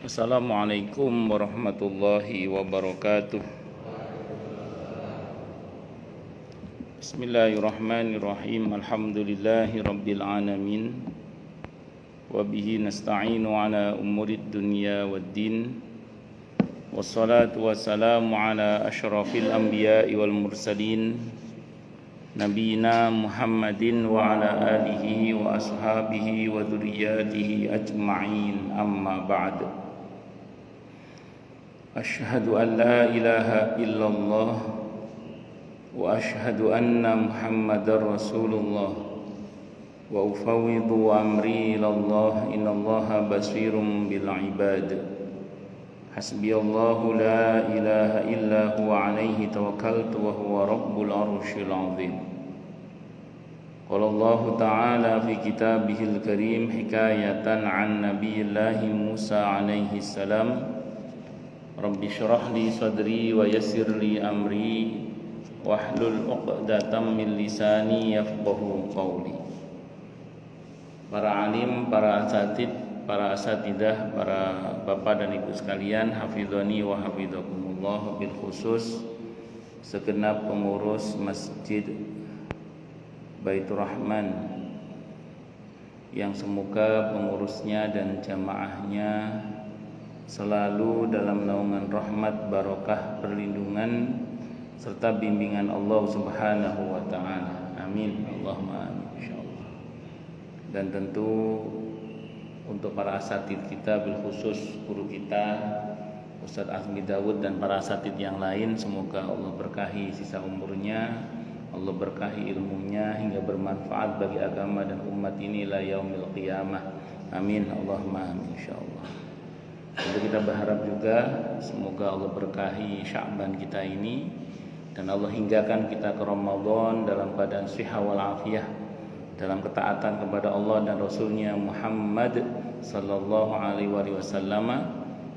Assalamualaikum warahmatullahi wabarakatuh. Bismillahirrahmanirrahim. Alhamdulillahi rabbil alamin. Wa bihi nasta'inu ala umurid dunya waddin. Wassalatu wassalamu ala asyrafil anbiya'i wal mursalin, Nabiyina Muhammadin wa ala alihi wa ashabihi wa dhurriyyatihi ajma'in, amma ba'd. Asyhadu an la ilaha illallah wa asyhadu anna Muhammadar Rasulullah wa ufawwidu amri ilallah innallaha basirun bil ibad. Hasbiyallahu la ilaha illa huwa alaihi tawakkaltu wa huwa rabbul arsyil azim. Qala Allah ta'ala fi kitabihil karim hikayatan an nabiyillahi Musa alaihi salam, Rabbi syrah li sadri wa yassir li amri wahlul 'uqdatam min lisani yafqahu qawli. Para alim, para asatid, para asatidah, para bapak dan ibu sekalian, hafizani wa hafizakumullah, bil khusus segenap pengurus Masjid Baitur Rahman yang semoga pengurusnya dan jamaahnya selalu dalam naungan rahmat, barokah, perlindungan serta bimbingan Allah Subhanahu wa taala. Amin. Allahumma amin insyaallah. Dan tentu untuk para asatid kita, bil khusus guru kita Ustaz Azmi Dawud dan para asatid yang lain, semoga Allah berkahi sisa umurnya, Allah berkahi ilmunya hingga bermanfaat bagi agama dan umat ini ila yaumil qiyamah. Amin. Allahumma amin insyaallah. Tentu kita berharap juga semoga Allah berkahi Sya'ban kita ini dan Allah hinggakan kita ke Ramadan dalam keadaan sihah wal afiyah, dalam ketaatan kepada Allah dan Rasulnya Muhammad sallallahu alaihi wasallam,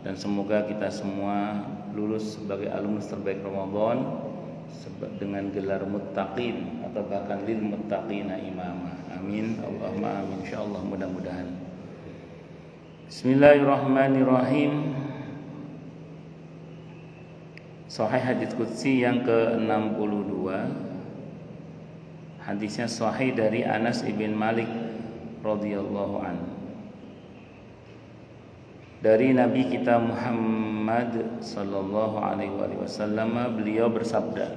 dan semoga kita semua lulus sebagai alumnus terbaik Ramadan dengan gelar muttaqin atau bahkan lil muttaqina imama. Amin. Allahumma amin insyaallah, mudah-mudahan. Bismillahirrahmanirrahim. Sahih hadits qudsi yang ke-62. Hadisnya sahih dari Anas ibn Malik radhiyallahu anhu. Dari Nabi kita Muhammad sallallahu alaihi wasallam, beliau bersabda,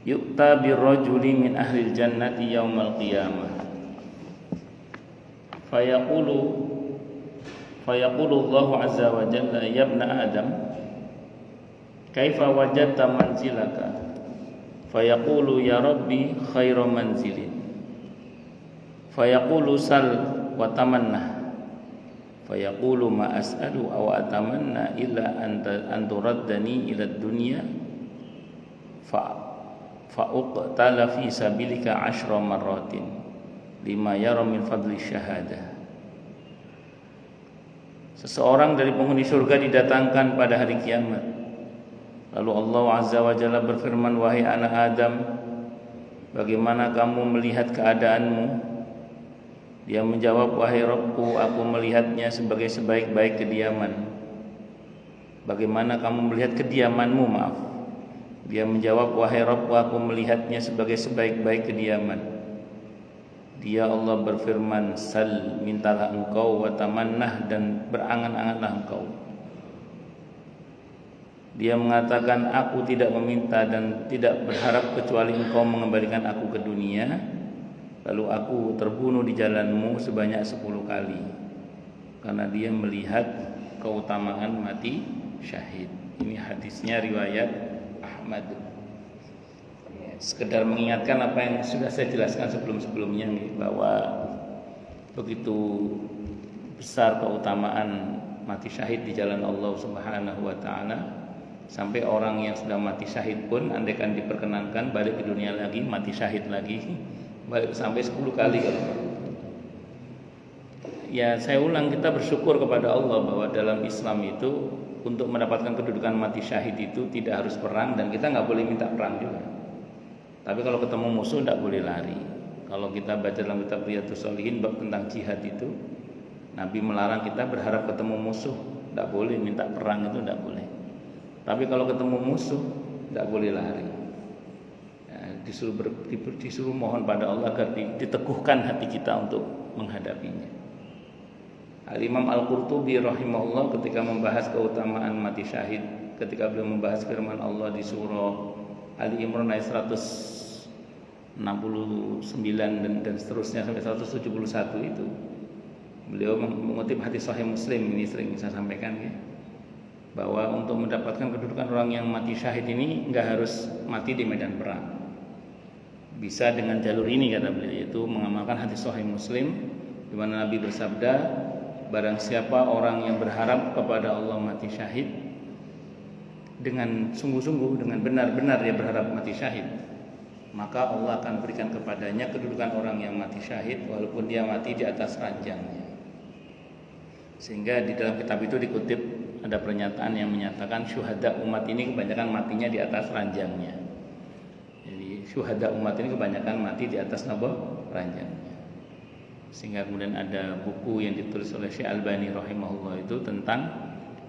yu'ta birrajuli min ahlil jannati yaumal qiyamah fayaqulu Allah azza wa jalla, ya ibna Adam, kaifa wajadta manzilaka? Fayaqulu ya Rabbi khairu manzilin. Fayaqulu sal wa tamanna. Fayaqulu ma as'alu aw atamanna illa an turaddani ila dunya fa uqtala fi sabilika 10 marratin lima yara min fadli syahadah. Seseorang dari penghuni surga didatangkan pada hari kiamat. Lalu Allah azza wa jalla berfirman, wahai anak Adam, bagaimana kamu melihat keadaanmu? Dia menjawab, wahai Rabbku, aku melihatnya sebagai sebaik-baik kediaman. Bagaimana kamu melihat kediamanmu? Maaf. Dia menjawab, wahai Rabbku, aku melihatnya sebagai sebaik-baik kediaman. Dia Allah berfirman, sal, mintalah engkau, wa tamannah, dan berangan-anganlah engkau. Dia mengatakan, aku tidak meminta dan tidak berharap kecuali engkau mengembalikan aku ke dunia, lalu aku terbunuh di jalanmu sebanyak 10 kali. Karena dia melihat keutamaan mati syahid. Ini hadisnya riwayat Ahmad. Sekedar mengingatkan apa yang sudah saya jelaskan sebelum-sebelumnya, bahwa begitu besar keutamaan mati syahid di jalan Allah Subhanahu wa taala, sampai orang yang sudah mati syahid pun andaikan diperkenankan balik ke dunia lagi, mati syahid lagi, balik sampai 10 kali kalau. Ya, saya ulang, kita bersyukur kepada Allah bahwa dalam Islam itu untuk mendapatkan kedudukan mati syahid itu tidak harus perang, dan kita nggak boleh minta perang juga. Tapi kalau ketemu musuh tidak boleh lari. Kalau kita baca dalam kitab Riyadhus Shalihin bab tentang jihad itu, Nabi melarang kita berharap ketemu musuh, tidak boleh minta perang, itu tidak boleh. Tapi kalau ketemu musuh tidak boleh lari. Ya, disuruh mohon pada Allah agar diteguhkan hati kita untuk menghadapinya. Al-Imam Al-Qurtubi rahimahullah ketika membahas keutamaan mati syahid, ketika beliau membahas firman Allah di surah Ali Imran ayat 169 dan seterusnya sampai 171 itu, beliau mengutip hadis Sahih Muslim, ini sering saya sampaikan ya, bahwa untuk mendapatkan kedudukan orang yang mati syahid ini nggak harus mati di medan perang, bisa dengan jalur ini kata beliau, yaitu mengamalkan hadis Sahih Muslim di mana Nabi bersabda, barang siapa orang yang berharap kepada Allah mati syahid dengan sungguh-sungguh, dengan benar-benar dia berharap mati syahid, maka Allah akan berikan kepadanya kedudukan orang yang mati syahid walaupun dia mati di atas ranjangnya. Sehingga di dalam kitab itu dikutip ada pernyataan yang menyatakan syuhada umat ini kebanyakan matinya di atas ranjangnya. Jadi syuhada umat ini kebanyakan mati di atas ranjangnya. Sehingga kemudian ada buku yang ditulis oleh Syekh Albani rahimahullah itu tentang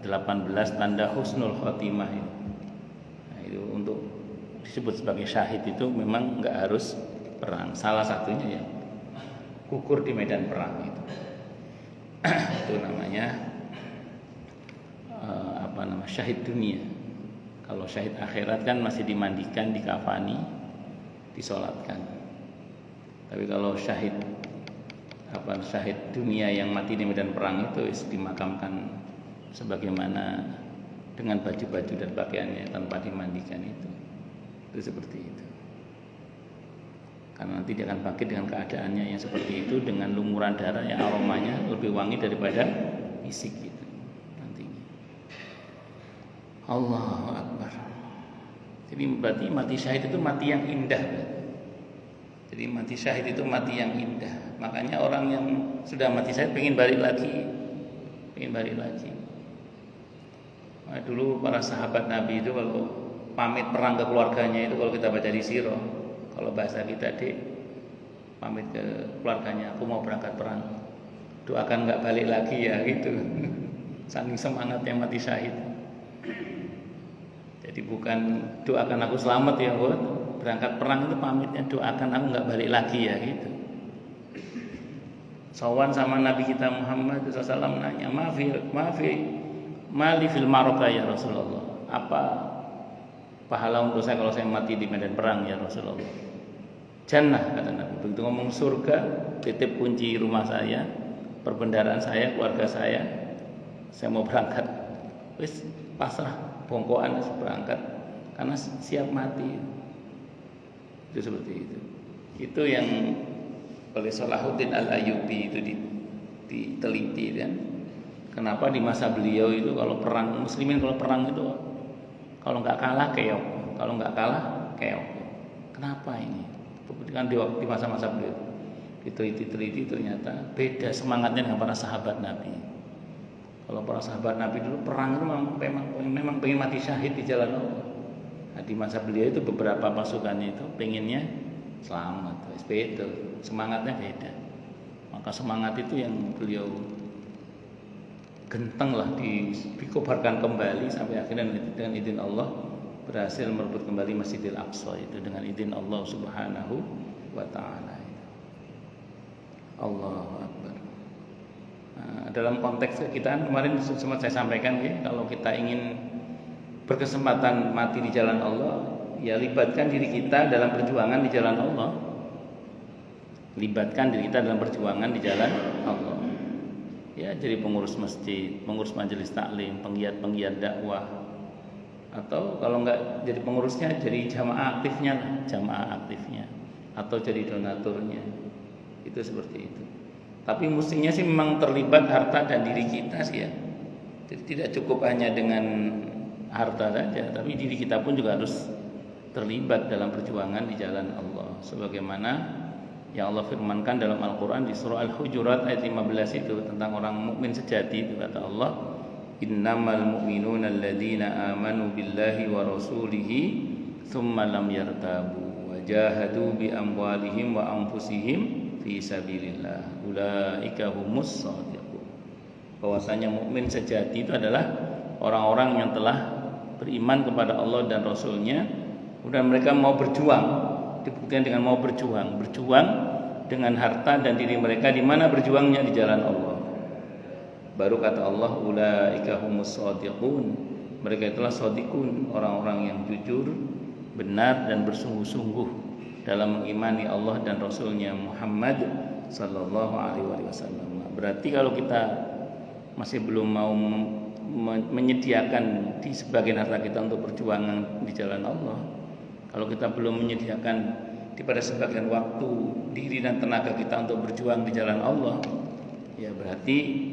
18 tanda husnul khotimah itu. Nah, itu untuk disebut sebagai syahid itu memang nggak harus perang. Salah satunya ya gugur di medan perang itu. Itu namanya syahid dunia. Kalau syahid akhirat kan masih dimandikan, dikafani, disolatkan. Tapi kalau syahid dunia yang mati di medan perang itu dimakamkan sebagaimana dengan baju-baju dan pakaiannya tanpa dimandikan itu seperti itu. Karena nanti dia akan bangkit dengan keadaannya yang seperti itu, dengan lumuran darah yang aromanya lebih wangi daripada misik itu nantinya. Allahu Akbar. Jadi berarti mati syahid itu mati yang indah. Jadi mati syahid itu mati yang indah. Makanya orang yang sudah mati syahid pengen balik lagi. Nah, dulu para sahabat Nabi itu kalau pamit perang ke keluarganya itu, kalau kita baca di sirah, kalau bahasa kita pamit ke keluarganya, aku mau berangkat perang, doakan nggak balik lagi ya gitu. Saking semangatnya mati syahid. Jadi bukan doakan aku selamat ya, berangkat perang itu pamitnya doakan aku nggak balik lagi ya gitu. Sawan sama Nabi kita Muhammad SAW nanya, mali fil maraka ya Rasulullah, apa pahala untuk saya kalau saya mati di medan perang ya Rasulullah? Jannah kata Nabi. Begitu ngomong surga, titip kunci rumah saya, perbendaharaan saya, keluarga saya mau berangkat. Wis pasrah, bongkoan berangkat karena siap mati. Itu seperti itu. Itu yang oleh Salahuddin Al-Ayyubi itu diteliti kan. Kenapa di masa beliau itu kalau perang muslimin, kalau perang itu kalau nggak kalah keok, kalau nggak kalah keok. Kenapa ini? Kan di masa-masa beliau diteliti ternyata beda semangatnya dengan para sahabat Nabi. Kalau para sahabat Nabi dulu perang itu memang pengen mati syahid di jalan Allah. Nah, di masa beliau itu beberapa pasukannya itu pengennya selamat. Beda, semangatnya beda. Maka semangat itu yang beliau genteng lah dikobarkan kembali sampai akhirnya dengan izin Allah berhasil merebut kembali Masjidil Aqsa itu dengan izin Allah Subhanahu wa taala. Allahu Akbar. Nah, dalam konteks kita kemarin sempat saya sampaikan ya, kalau kita ingin berkesempatan mati di jalan Allah, ya libatkan diri kita dalam perjuangan di jalan Allah. Libatkan diri kita dalam perjuangan di jalan Allah. Ya, jadi pengurus masjid, pengurus majelis taklim, penggiat dakwah. Atau kalau enggak jadi pengurusnya, jadi jamaah aktifnya atau jadi donaturnya. Itu seperti itu. Tapi mestinya sih memang terlibat harta dan diri kita sih ya. Jadi tidak cukup hanya dengan harta saja, tapi diri kita pun juga harus terlibat dalam perjuangan di jalan Allah. Sebagaimana yang Allah firmankan dalam Al-Quran di surah Al-Hujurat ayat 15 itu tentang orang mukmin sejati, itu kata Allah, innamal mu'minuna alladzina amanu billahi wa rasulihi thumma lam yartabu wa jahadu bi amwalihim wa anfusihim fi sabilillah ulaika humus shadiqun. Bahwasanya mukmin sejati itu adalah orang-orang yang telah beriman kepada Allah dan Rasulnya, kemudian mereka mau berjuang, dibuktikan dengan mau berjuang dengan harta dan diri mereka. Di mana berjuangnya? Di jalan Allah. Baru kata Allah ulaika humus shadiqun, mereka itulah shadiqun, orang-orang yang jujur, benar dan bersungguh-sungguh dalam mengimani Allah dan Rasulnya Muhammad sallallahu alaihi wasallam. Berarti kalau kita masih belum mau menyediakan di sebagian harta kita untuk perjuangan di jalan Allah, kalau kita belum menyediakan di pada sebagian waktu diri dan tenaga kita untuk berjuang di jalan Allah, ya berarti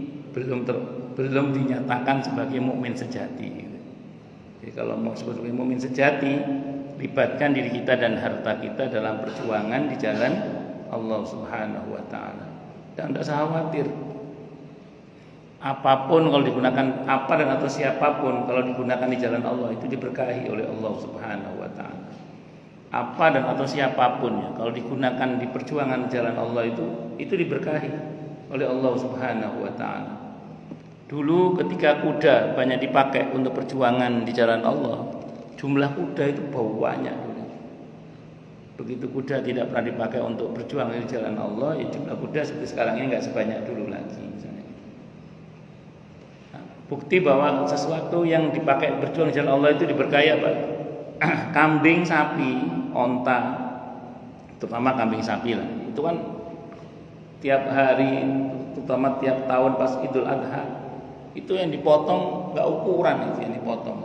belum dinyatakan sebagai mukmin sejati. Jadi kalau mau sebagai mukmin sejati, libatkan diri kita dan harta kita dalam perjuangan di jalan Allah Subhanahu wa taala. Dan tidak usah khawatir. Apapun kalau digunakan, apa dan atau siapapun kalau digunakan di jalan Allah itu diberkahi oleh Allah Subhanahu wa taala. Apa dan atau siapapun ya, kalau digunakan di perjuangan jalan Allah itu diberkahi oleh Allah Subhanahu wa taala. Dulu ketika kuda banyak dipakai untuk perjuangan di jalan Allah, jumlah kuda itu banyak dulu. Begitu kuda tidak pernah dipakai untuk berjuang di jalan Allah, ya jumlah kuda seperti sekarang ini nggak sebanyak dulu lagi. Bukti bahwa sesuatu yang dipakai berjuang di jalan Allah itu diberkahi apa? Kambing, sapi, onta, terutama kambing sapi lah. Itu kan tiap hari, terutama tiap tahun pas Idul Adha, itu yang dipotong nggak ukuran, itu yang dipotong.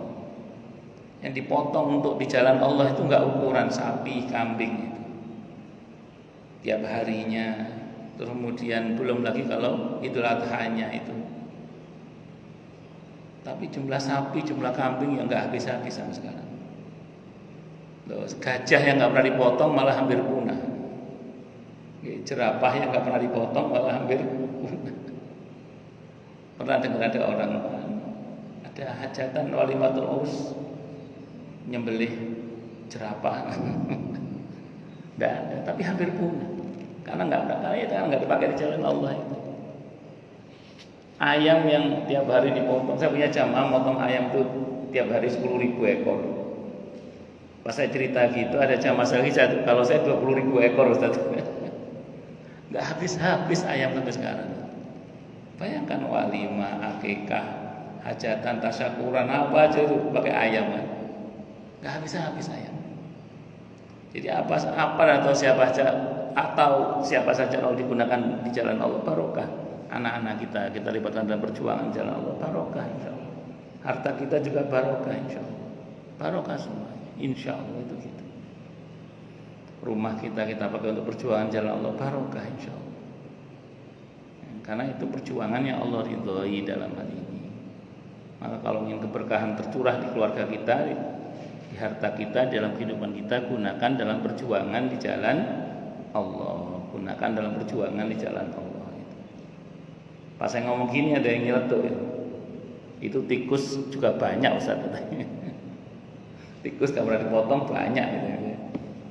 Yang dipotong untuk di jalan Allah itu nggak ukuran, sapi, kambing itu. Tiap harinya, terus kemudian belum lagi kalau Idul Adha-nya itu. Tapi jumlah sapi, jumlah kambing yang nggak habis-habis sama sekarang. Gajah yang nggak pernah dipotong malah hampir punah. Jerapah yang nggak pernah dipotong malah hampir punah. Pernah dengar ada orang ada hajatan walimatul urus nyembelih jerapah, nggak ada, tapi hampir punah karena nggak dipakai di jalan Allah itu. Ayam yang tiap hari dipotong, saya punya jamaah motong ayam itu tiap hari 10.000 ekor. Pas saya cerita gitu, ada jamaah lagi, kalau saya 20.000 ekor Ustaz. Nggak habis-habis ayam sampai sekarang. Bayangkan walimah, akikah, hajatan, tasyakuran, apa aja itu pakai ayam kan. Nggak habis-habis ayam. Jadi apa atau siapa saja kalau digunakan di jalan Allah barokah. Anak-anak kita libatkan dalam perjuangan jalan Allah, barokah insyaallah. Harta kita juga barokah insyaallah. Barokah semua, insyaallah itu gitu. Rumah kita pakai untuk perjuangan jalan Allah, barokah insyaallah. Karena itu perjuangan yang Allah ridhoi dalam hal ini. Maka kalau ingin keberkahan tercurah di keluarga kita, di harta kita, dalam kehidupan kita, gunakan dalam perjuangan di jalan Allah. Gunakan dalam perjuangan di jalan Allah. Pas saya ngomong gini ada yang nyeletuk ya. Itu tikus juga banyak Ustaz. Tikus gak pernah dipotong banyak gitu.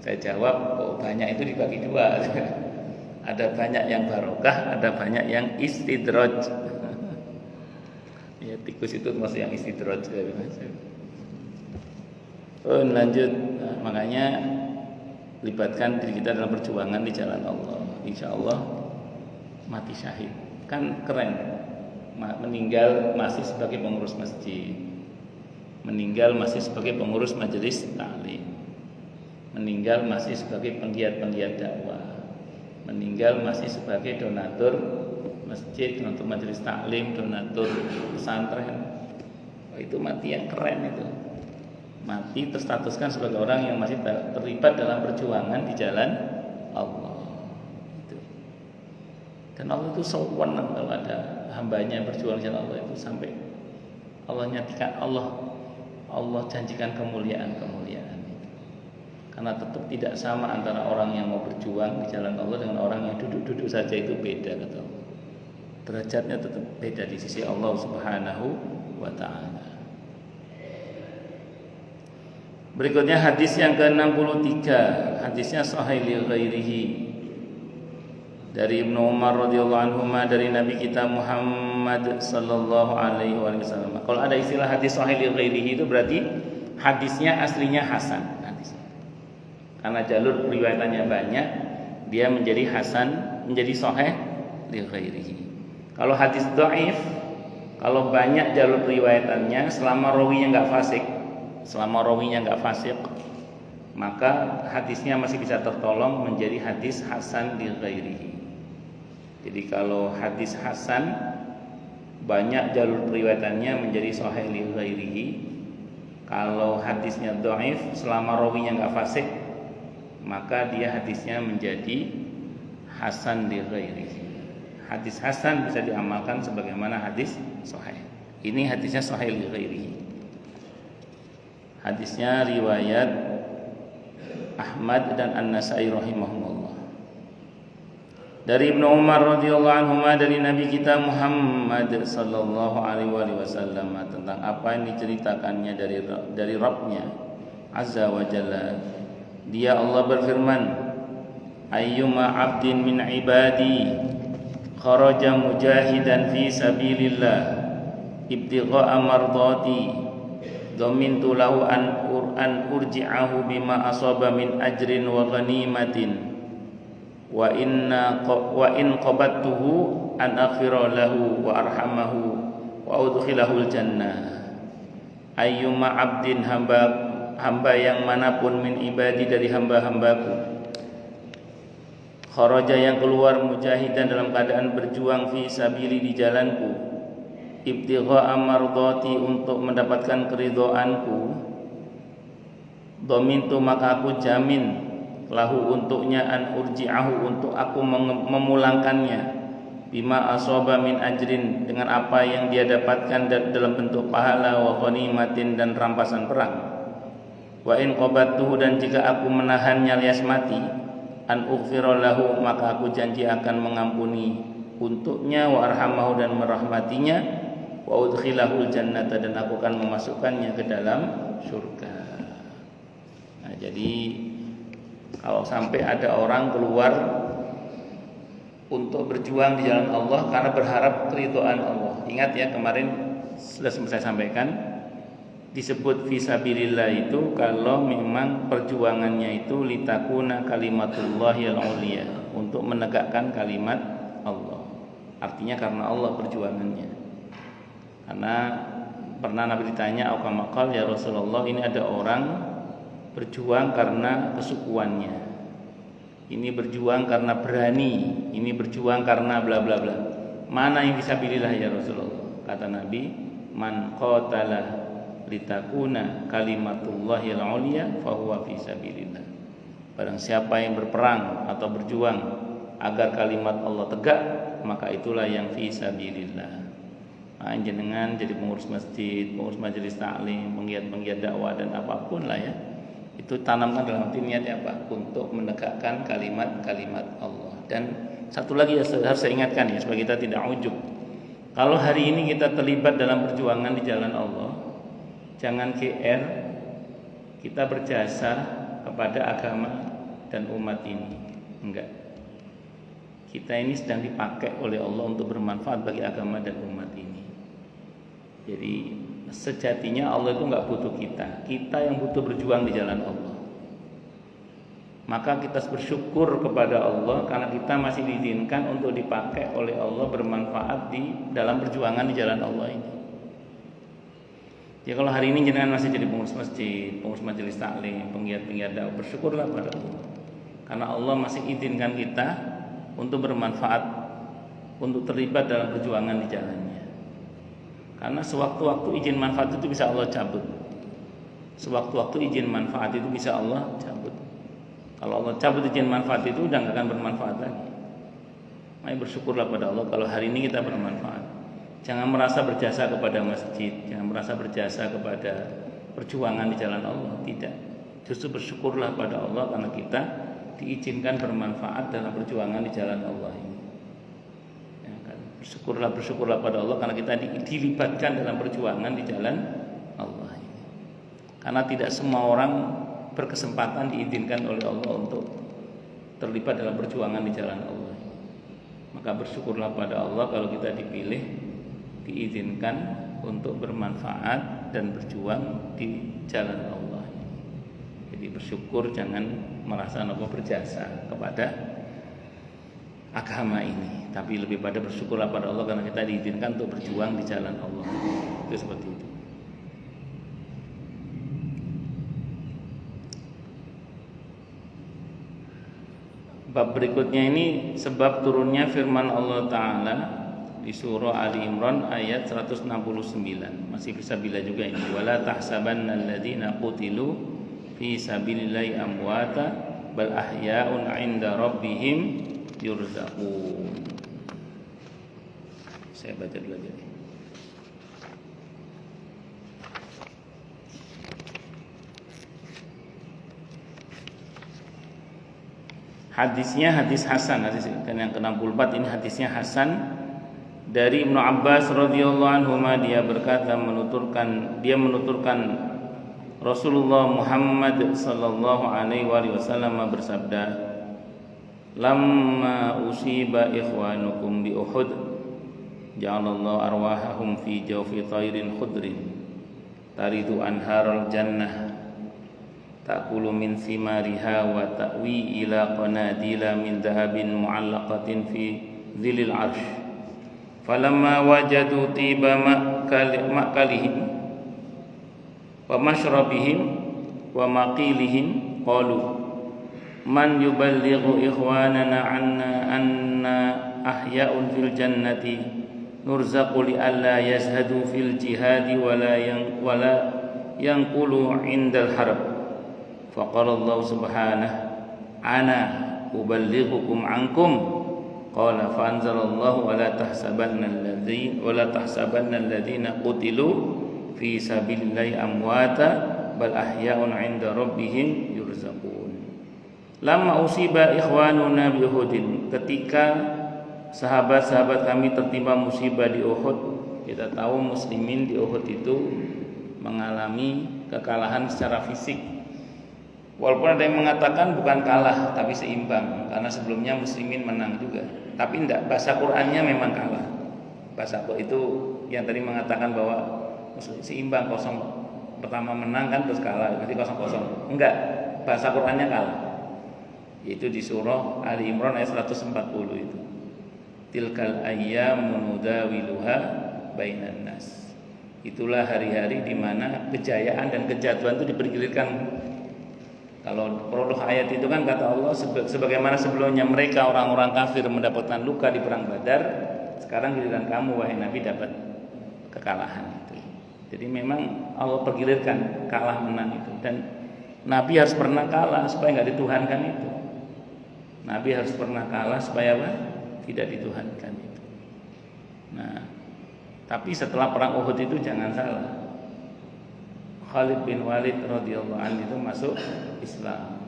Saya jawab, oh banyak itu dibagi dua. Ada banyak yang barokah, ada banyak yang istidraj. Ya tikus itu termasuk yang istidraj. Lanjut, makanya libatkan diri kita dalam perjuangan di jalan Allah. Insya Allah mati syahid. Kan keren, meninggal masih sebagai pengurus masjid, meninggal masih sebagai pengurus majelis taklim, meninggal masih sebagai penggiat-penggiat dakwah, meninggal masih sebagai donatur masjid, donatur majelis taklim, donatur pesantren. Itu mati yang keren itu. Mati terstatuskan sebagai orang yang masih terlibat dalam perjuangan di jalan Allah. Dan Allah itu sewenang kalau ada hambanya yang berjuang di jalan Allah itu sampai Allah nyatakan Allah janjikan kemuliaan. Karena tetap tidak sama antara orang yang mau berjuang di jalan Allah dengan orang yang duduk-duduk saja, itu beda kata Allah. Derajatnya tetap beda di sisi Allah Subhanahu wa taala. Berikutnya hadis yang ke-63, hadisnya sahih li ghairihi. Dari Ibnu Umar radhiyallahu anhu dari Nabi kita Muhammad sallallahu alaihi wasallam. Kalau ada istilah hadis sahih li ghairihi itu berarti hadisnya aslinya hasan hadis. Karena jalur riwayatannya banyak, dia menjadi hasan, menjadi sahih li ghairihi. Kalau hadis dhaif, kalau banyak jalur riwayatannya selama rawinya enggak fasik, maka hadisnya masih bisa tertolong menjadi hadis hasan li ghairihi. Jadi kalau hadis hasan banyak jalur riwayatannya menjadi sahih li ghairihi. Kalau hadisnya dhaif selama rawinya enggak fasik, maka dia hadisnya menjadi hasan li ghairihi. Hadis hasan bisa diamalkan sebagaimana hadis sahih. Ini hadisnya sahih li ghairihi. Hadisnya riwayat Ahmad dan An-Nasai rahimahumullah. Dari Ibnu Umar radhiyallahu anhu dari Nabi kita Muhammad sallallahu alaihi wasallam tentang apa yang diceritakannya dari Rabb-Nya Azza wa Jalla. Dia Allah berfirman, ayyuma 'abdin min ibadi kharaja mujahidan fi sabilillah ibtigha'a mardati dhamintu lahu an urji'ahu bima asaba min ajrin wa ghanimatin wa in qabattuhu an aghfira lahu wa arhamahu wa udkhilahul jannah. Ayyuma 'abdin hamba yang manapun min ibadi dari hamba-hambaku kharaja yang keluar mujahidan dalam keadaan berjuang fi sabili di jalanku, ibtigha'a mardati untuk mendapatkan keridhaanku, dhamintu maka aku jamin lahu untuknya an urji'ahu untuk aku memulangkannya, bima asaba min ajrin dengan apa yang dia dapatkan dalam bentuk pahala, wa ghanimatin dan rampasan perang, wa in qabattuhu dan jika aku menahannya alias mati, an ughfira lahu maka aku janji akan mengampuni untuknya, wa arhamahu dan merahmatinya, wa udkhilahul jannata dan aku akan memasukkannya ke dalam surga. Nah, jadi kalau sampai ada orang keluar untuk berjuang di jalan Allah karena berharap keridhaan Allah. Ingat ya, kemarin sudah saya sampaikan, disebut fisabilillah itu kalau memang perjuangannya itu litakuna kalimatullahil ulia, untuk menegakkan kalimat Allah. Artinya karena Allah perjuangannya. Karena pernah Nabi ditanya, "Auqamaqal ya Rasulullah, ini ada orang berjuang karena kesukuannya. Ini berjuang karena berani, ini berjuang karena bla bla bla. Mana yang fisabilillah ya Rasulullah?" Kata Nabi, "Man qatala litakuna kalimatullahil ulia fahuwa fisabilillah." Barang siapa yang berperang atau berjuang agar kalimat Allah tegak, maka itulah yang fisabilillah. Nah, jenengan jadi pengurus masjid, pengurus majelis taklim, penggiat dakwah dan apapun lah ya, itu tanamkan dalam hati niatnya apa? Untuk menegakkan kalimat-kalimat Allah. Dan satu lagi harus saya ingatkan ya, supaya kita tidak ujub. Kalau hari ini kita terlibat dalam perjuangan di jalan Allah, jangan GR kita berjasa kepada agama dan umat ini. Enggak. Kita ini sedang dipakai oleh Allah untuk bermanfaat bagi agama dan umat ini. Jadi sejatinya Allah itu enggak butuh kita. Kita yang butuh berjuang di jalan Allah. Maka kita bersyukur kepada Allah karena kita masih diizinkan untuk dipakai oleh Allah bermanfaat di dalam perjuangan di jalan Allah ini. Ya kalau hari ini jenengan masih jadi pengurus masjid, pengurus majelis taklim, penggiat dakwah, bersyukurlah pada Allah. Karena Allah masih izinkan kita untuk bermanfaat, untuk terlibat dalam perjuangan di jalannya. Karena sewaktu-waktu izin manfaat itu bisa Allah cabut. Sewaktu-waktu izin manfaat itu bisa Allah cabut. Kalau Allah cabut izin manfaat itu udah gak akan bermanfaat lagi. Maka bersyukurlah pada Allah kalau hari ini kita bermanfaat. Jangan merasa berjasa kepada masjid, jangan merasa berjasa kepada perjuangan di jalan Allah. Tidak. Justru bersyukurlah pada Allah karena kita diizinkan bermanfaat dalam perjuangan di jalan Allah ini. Ya kan? Bersyukurlah pada Allah karena kita dilibatkan dalam perjuangan di jalan Allah ini. Karena tidak semua orang berkesempatan diizinkan oleh Allah untuk terlibat dalam perjuangan di jalan Allah. Maka bersyukurlah pada Allah kalau kita dipilih, diizinkan untuk bermanfaat dan berjuang di jalan Allah. Jadi bersyukur, jangan merasa berjasa kepada agama ini, tapi lebih pada bersyukurlah pada Allah karena kita diizinkan untuk berjuang di jalan Allah. Itu seperti itu. Bab berikutnya ini sebab turunnya firman Allah Ta'ala di surah Ali Imran ayat 169. Masih fisabilillah juga ini. Wala tahsabanna alladziina qutilu fi sabilillahi amwata bal ahya'un 'inda rabbihim yurzaqun. Saya baca dulu aja nih. Hadisnya hadis hasan, hadis yang ke-64 ini hadisnya hasan dari Ibnu Abbas radhiyallahu anhu. Dia berkata dia menuturkan Rasulullah Muhammad sallallahu alaihi wasallam bersabda, "Lamma usiba ikhwanukum bi Uhud, ja'alallahu arwahahum fi jawfi tayrin khudrin taridu anharul jannah ta'kulu min thimariha wa ta'wi ila qanadila min dhahabin mu'allaqatin fi dhilil arsh falamma wajadu tiba ma'kalihim wa mashrabihim wa maqilihim qalu man yuballighu ikhwanana anna ahya'un fil jannati nurzaqu li alla yazhadu fil jihadi wala yanqulu indal harb." Faqala Allah subhanahu ana uballighukum ankum qala fa anzalallahu wala tahsabanna alladziina qutilu fi sabilillahi amwata bal ahya'un 'inda rabbihim yurzaqun. Lamma usiba ikhwanuna bi Uhudin, ketika sahabat-sahabat kami tertimpa musibah di Uhud. Kita tahu muslimin di Uhud itu mengalami kekalahan secara fisik. Walaupun ada yang mengatakan bukan kalah tapi seimbang, karena sebelumnya muslimin menang juga. Tapi tidak, bahasa Qur'annya memang kalah. Bahasa itu yang tadi mengatakan bahwa seimbang, kosong pertama menang kan terus kalah, nanti 0-0. Enggak, bahasa Qur'annya kalah. Yaitu di surah Ali Imran ayat 140 itu. Tilkal ayyamu nudawiluha bainan nas. Itulah hari-hari di mana kejayaan dan kejatuhan itu dipergilirkan. Kalau prolog ayat itu kan kata Allah, sebagaimana sebelumnya mereka orang-orang kafir mendapatkan luka di perang Badar, sekarang giliran kamu wahai Nabi dapat kekalahan itu. Jadi memang Allah pergilirkan kalah menang itu, dan Nabi harus pernah kalah supaya nggak dituhankan itu. Nabi harus pernah kalah supaya apa? Tidak dituhankan itu. Nah, tapi setelah perang Uhud itu jangan salah, Khalid bin Walid radhiyallahu anhu itu masuk Islam.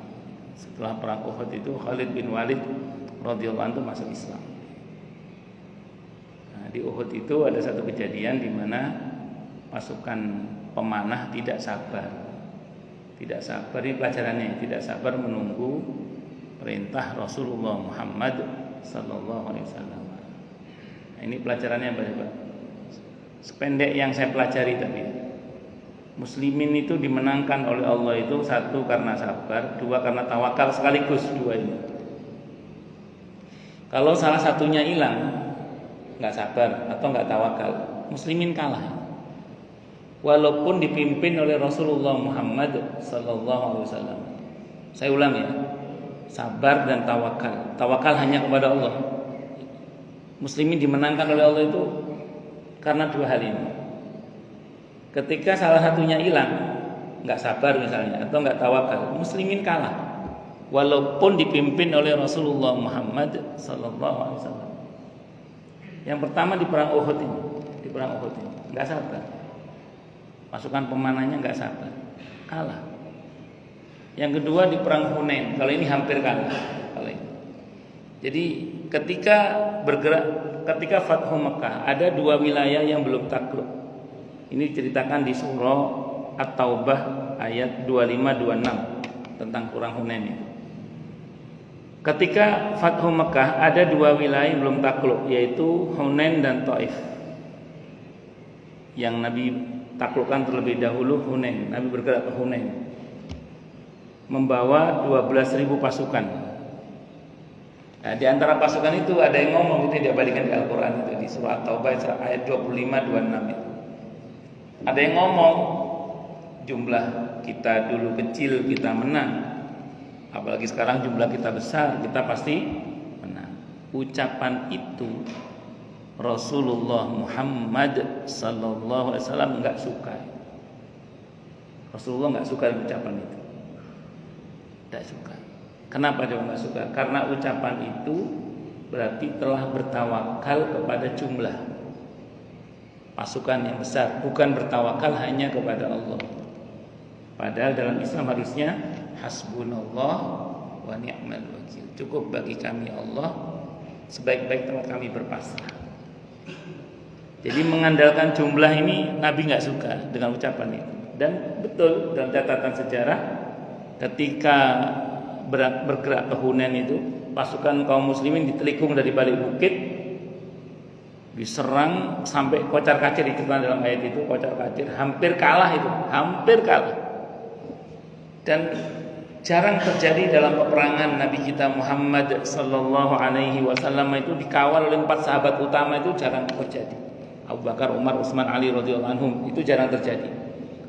Setelah perang Uhud itu Khalid bin Walid radhiyallahu anhu masuk Islam. Nah, di Uhud itu ada satu kejadian di mana pasukan pemanah tidak sabar. Tidak sabar, ini pelajarannya, tidak sabar menunggu perintah Rasulullah Muhammad sallallahu alaihi wasallam. Nah, ini pelajarannya apa Pak? Sependek yang saya pelajari tadi, muslimin itu dimenangkan oleh Allah itu satu karena sabar, dua karena tawakal, sekaligus dua ini. Kalau salah satunya hilang, nggak sabar atau nggak tawakal, muslimin kalah. Walaupun dipimpin oleh Rasulullah Muhammad sallallahu alaihi wasallam. Saya ulang ya, sabar dan tawakal. Tawakal hanya kepada Allah. Muslimin dimenangkan oleh Allah itu karena dua hal ini. Ketika salah satunya hilang, nggak sabar misalnya atau nggak tawakal, muslimin kalah. Walaupun dipimpin oleh Rasulullah Muhammad sallallahu alaihi wasallam. Yang pertama di perang Uhud ini, nggak sabar. Pasukan pemanahnya nggak sabar, kalah. Yang kedua di perang Hunain, kalau ini hampir kalah. Jadi ketika Fathu Mekah ada dua wilayah yang belum takluk. Ini diceritakan di surah At-Taubah ayat 25-26 tentang perang Hunain itu. Ketika Fathu Mekah ada dua wilayah belum takluk, yaitu Hunain dan Taif. Yang Nabi taklukkan terlebih dahulu Hunain. Nabi bergerak ke Hunain membawa 12.000 pasukan. Nah, di antara pasukan itu ada yang ngomong, itu diabadikan di Al-Quran itu di surah At-Taubah ayat 25-26 itu. Ada yang ngomong, jumlah kita dulu kecil kita menang, apalagi sekarang jumlah kita besar, kita pasti menang. Ucapan itu Rasulullah Muhammad sallallahu alaihi wasallam enggak suka. Rasulullah enggak suka ucapan itu. Enggak suka. Kenapa dia enggak suka? Karena ucapan itu berarti telah bertawakal kepada jumlah pasukan yang besar, bukan bertawakal hanya kepada Allah. Padahal dalam Islam harusnya hasbunallah wa ni'mal wakil. Cukup bagi kami Allah, sebaik-baik tempat kami berpasrah. Jadi mengandalkan jumlah ini Nabi nggak suka dengan ucapan itu. Dan betul dalam catatan sejarah, ketika bergerak ke Hunain itu, pasukan kaum muslimin ditelikung dari balik bukit, diserang sampai kocar-kacir, dikatakan dalam ayat itu kocar-kacir, hampir kalah itu, hampir kalah. Dan jarang terjadi dalam peperangan Nabi kita Muhammad sallallahu alaihi wasallam itu dikawal oleh 4 sahabat utama, itu jarang terjadi. Abu Bakar, Umar, Utsman, Ali radhiyallahu anhum, itu jarang terjadi.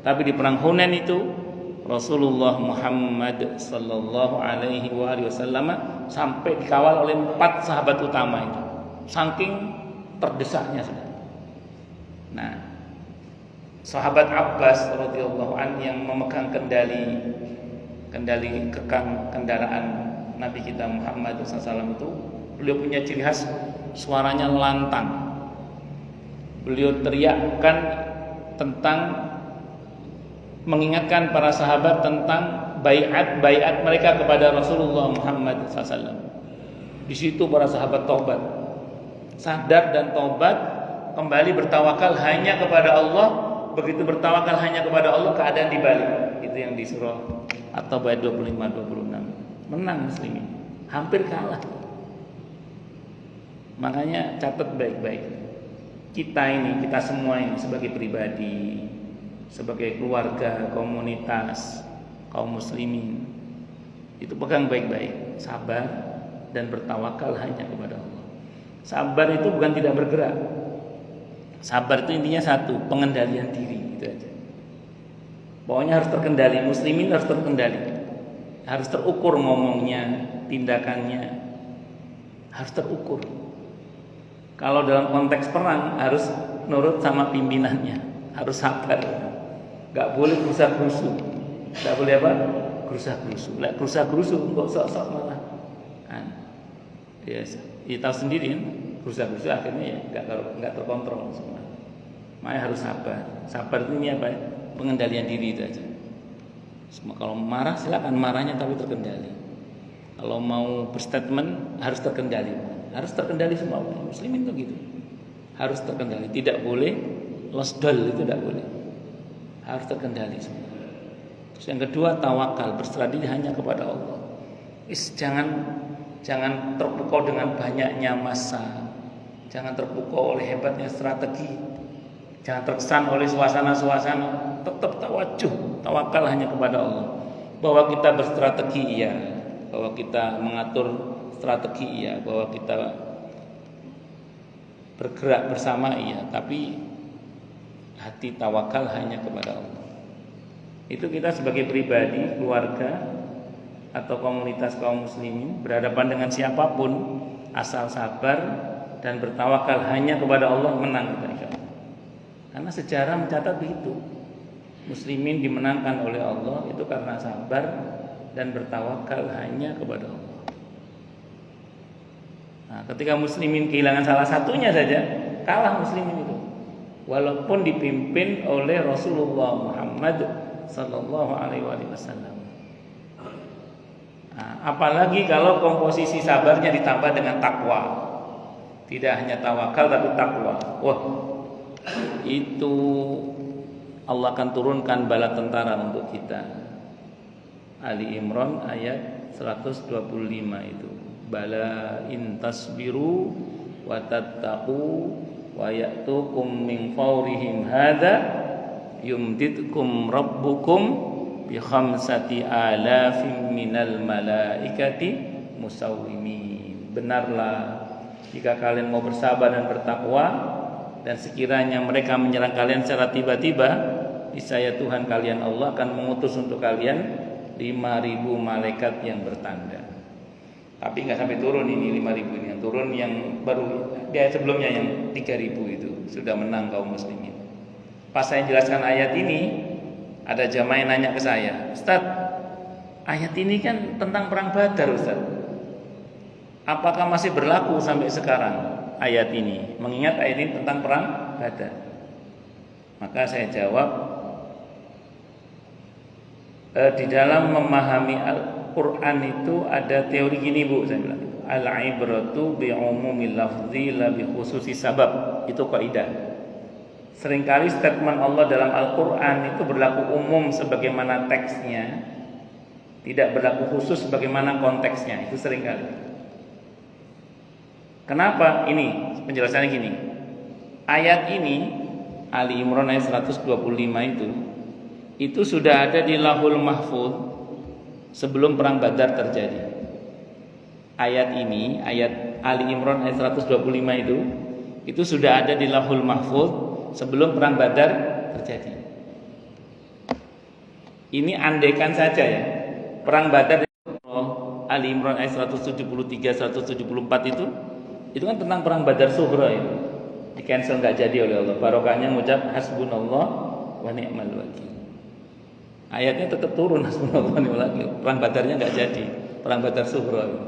Tapi di perang Hunain itu Rasulullah Muhammad sallallahu alaihi wasallam sampai dikawal oleh 4 sahabat utama itu. Saking terdesaknya sudah. Nah, sahabat Abbas radhiyallahu anhu yang memegang kendali kekang kendaraan Nabi kita Muhammad SAW itu, beliau punya ciri khas, suaranya lantang. Beliau teriakkan tentang, mengingatkan para sahabat tentang baiat mereka kepada Rasulullah Muhammad SAW. Di situ para sahabat taubat, sadar dan taubat, kembali bertawakal hanya kepada Allah. Begitu bertawakal hanya kepada Allah, keadaan dibalik. Itu yang di surah At-Taubah 25-26. Menang muslimin, hampir kalah. Makanya catat baik-baik, kita semua ini sebagai pribadi, sebagai keluarga, komunitas, kaum muslimin, itu pegang baik-baik, sabar dan bertawakal hanya kepada Allah. Sabar itu bukan tidak bergerak. Sabar itu intinya satu, pengendalian diri, gitu aja. Pokoknya harus terkendali, muslimin harus terkendali, harus terukur ngomongnya, tindakannya harus terukur. Kalau dalam konteks perang harus nurut sama pimpinannya, harus sabar, gak boleh gerusa-gerusu, gak boleh apa? Gerusa-gerusu. Lah gerusa-gerusu kok sok-sok malah kan. Ya, tahu sendiri kan, gerusa-gerusu akhirnya ya gak terkontrol semua. Makanya harus sabar. Sabar itu ini apa? Pengendalian diri itu aja. Semua kalau marah silakan marahnya tapi terkendali. Kalau mau berstatement harus terkendali. Harus terkendali semua. Muslimin itu gitu. Harus terkendali. Tidak boleh losdol, itu tidak boleh. Harus terkendali semua. Terus yang kedua, tawakal, berserah diri hanya kepada Allah. Jangan terpukau dengan banyaknya massa. Jangan terpukau oleh hebatnya strategi. Jangan terkesan oleh suasana-suasana. Tetap tawakal hanya kepada Allah. Bahwa kita berstrategi iya, bahwa kita mengatur strategi iya, bahwa kita bergerak bersama iya, tapi hati tawakal hanya kepada Allah. Itu kita sebagai pribadi, keluarga atau komunitas kaum muslimin berhadapan dengan siapapun, asal sabar dan bertawakal hanya kepada Allah, menang kita insyaallah. Karena sejarah mencatat begitu. Muslimin dimenangkan oleh Allah itu karena sabar dan bertawakal hanya kepada Allah. Nah, ketika muslimin kehilangan salah satunya saja, kalah muslimin itu. Walaupun dipimpin oleh Rasulullah Muhammad sallallahu alaihi wasallam. Nah, apalagi kalau komposisi sabarnya ditambah dengan takwa. Tidak hanya tawakal tapi takwa. Wah, itu Allah akan turunkan bala tentara untuk kita. Ali Imran ayat 125 itu. Bala in tasbiru wa tattaqu wa ya'tukum min fawrihim hadza yumditkum rabbukum bi khamsati alafin minal malaikati musawwimin. Benarlah jika kalian mau bersabar dan bertakwa, dan sekiranya mereka menyerang kalian secara tiba-tiba, niscaya Tuhan kalian Allah akan mengutus untuk kalian 5.000 malaikat yang bertanda. Tapi nggak sampai turun ini 5.000 ini, yang turun yang baru di ayat sebelumnya yang 3.000 itu sudah menang kaum muslimin. Pas saya jelaskan ayat ini, ada jamaah yang nanya ke saya, Ustaz, ayat ini kan tentang perang Badar, Ustaz. Apakah masih berlaku sampai sekarang ayat ini? Mengingat ayat ini tentang perang Badar. Maka saya jawab, di dalam memahami Al-Quran itu ada teori gini Bu, saya bilang, al-ibratu bi'umumil lafzi la bi khususi sabab. Itu kaidah. Seringkali statement Allah dalam Al-Quran itu berlaku umum sebagaimana teksnya, tidak berlaku khusus sebagaimana konteksnya. Itu seringkali. Kenapa? Ini penjelasannya gini. Ayat ini Ali Imran ayat 125 itu sudah ada di Lauhul Mahfuz sebelum perang Badar terjadi. Ayat ini, ayat Ali Imran ayat 125 itu sudah ada di Lauhul Mahfuz sebelum perang Badar terjadi. Ini andaikan saja ya, perang Badar Ali Imran ayat 173 174 itu kan tentang perang Badar Sughra itu. Di cancel enggak jadi oleh Allah. Barokahnya mengucap hasbunallah wa ni'mal wakil. Ayatnya tetap turun hasbunallah wa ni'mal wakil. Perang Badarnya enggak jadi. Perang Badar Sughra itu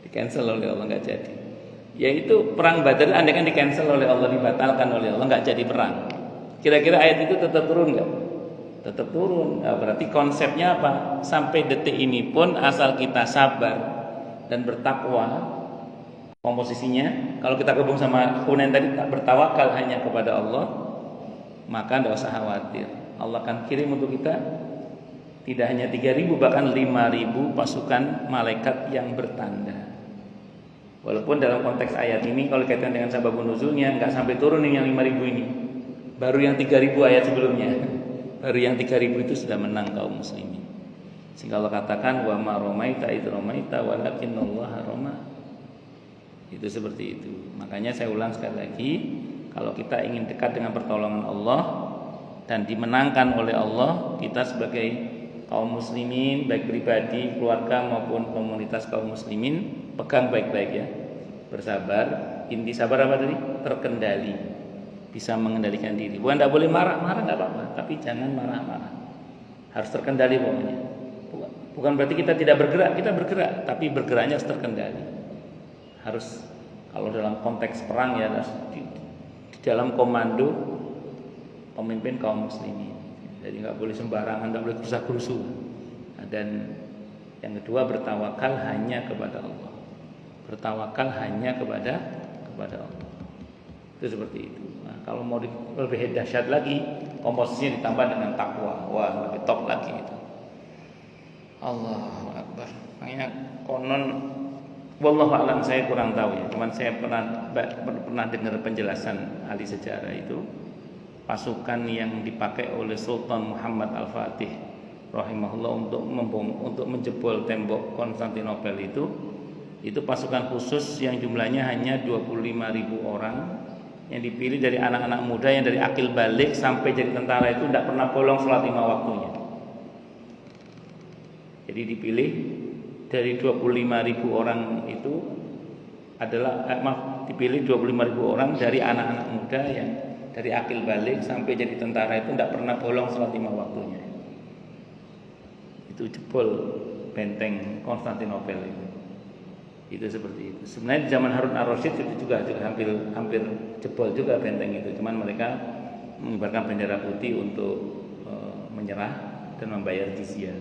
di cancel oleh Allah, enggak jadi. Yaitu perang Badar andai kan di cancel oleh Allah, dibatalkan oleh Allah, enggak jadi perang. Kira-kira ayat itu tetap turun enggak? Tetap turun. Nah, berarti konsepnya apa? Sampai detik ini pun asal kita sabar dan bertakwa, komposisinya, kalau kita gabung sama Hunain tadi, tak bertawakal hanya kepada Allah, maka tidak usah khawatir. Allah akan kirim untuk kita tidak hanya 3.000, bahkan 5.000 pasukan malaikat yang bertanda. Walaupun dalam konteks ayat ini, kalau dikaitkan dengan sababun nuzulnya, nggak sampai turun yang 5.000 ini. Baru yang 3.000 ayat sebelumnya. Baru yang 3.000 itu sudah menang kaum muslimin. Sehingga Allah katakan, wa ma ramaita idh ramaita walakinnallaha rama. Itu seperti itu. Makanya saya ulang sekali lagi, kalau kita ingin dekat dengan pertolongan Allah dan dimenangkan oleh Allah, kita sebagai kaum muslimin, baik pribadi, keluarga maupun komunitas kaum muslimin, pegang baik-baik ya. Bersabar. Inti sabar apa tadi? Terkendali. Bisa mengendalikan diri. Bukan tidak boleh marah-marah nggak apa-apa, tapi jangan marah-marah. Harus terkendali pokoknya. Bukan berarti kita tidak bergerak, kita bergerak, tapi bergeraknya harus terkendali. Harus, kalau dalam konteks perang ya, di dalam komando pemimpin kaum muslimin. Jadi nggak boleh sembarangan, nggak boleh kerusak-kerusu. Dan yang kedua, bertawakal hanya kepada Allah. Bertawakal hanya kepada Allah. Itu seperti itu. Nah, kalau mau lebih dahsyat lagi, komposisinya ditambah dengan takwa. Wah, lebih top lagi itu. Allahu Akbar. Makanya konon, wallahu a'lam, saya kurang tahu ya. Cuman saya pernah dengar penjelasan ahli sejarah itu, pasukan yang dipakai oleh Sultan Muhammad Al-Fatih rahimahullah untuk menjebol tembok Konstantinopel itu pasukan khusus yang jumlahnya hanya 25.000 orang, yang dipilih dari anak-anak muda yang dari akil balik sampai jadi tentara itu tidak pernah bolong sholat 5 waktunya. Jadi dipilih dari 25.000 orang itu adalah dipilih 25.000 orang dari anak-anak muda yang dari akil balik sampai jadi tentara itu tidak pernah bolong sholat 5 waktunya. Itu jebol benteng Konstantinopel itu seperti itu. Sebenarnya di zaman Harun ar-Rasyid itu juga hampir jebol juga benteng itu. Cuman mereka mengibarkan bendera putih untuk menyerah dan membayar jizyah.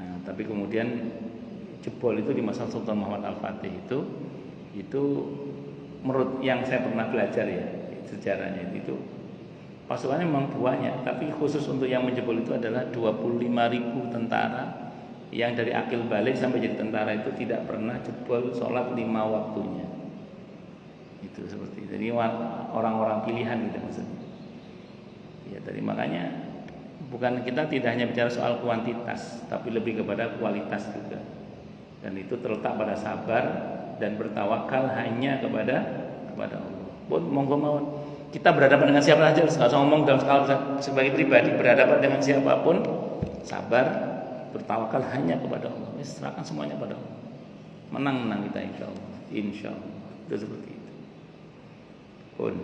Nah, tapi kemudian jebol itu di masa Sultan Muhammad Al-Fatih itu menurut yang saya pernah belajar ya sejarahnya itu Pasukannya memang banyak, tapi khusus untuk yang menjebol itu adalah 25.000 tentara yang dari akil balik sampai jadi tentara itu tidak pernah jebol sholat 5 waktunya. Itu seperti itu. Jadi orang-orang pilihan gitu maksudnya. Ya, tadi makanya bukan, kita tidak hanya bicara soal kuantitas, tapi lebih kepada kualitas juga. Dan itu terletak pada sabar dan bertawakal hanya kepada Allah. Pun monggo mawon. Kita berhadapan dengan siapa saja, nggak usah ngomong dalam skala sebagai pribadi, berhadapan dengan siapapun, sabar, bertawakal hanya kepada Allah. Serahkan semuanya pada Allah. Menang kita insya Allah. Itu seperti itu. Pun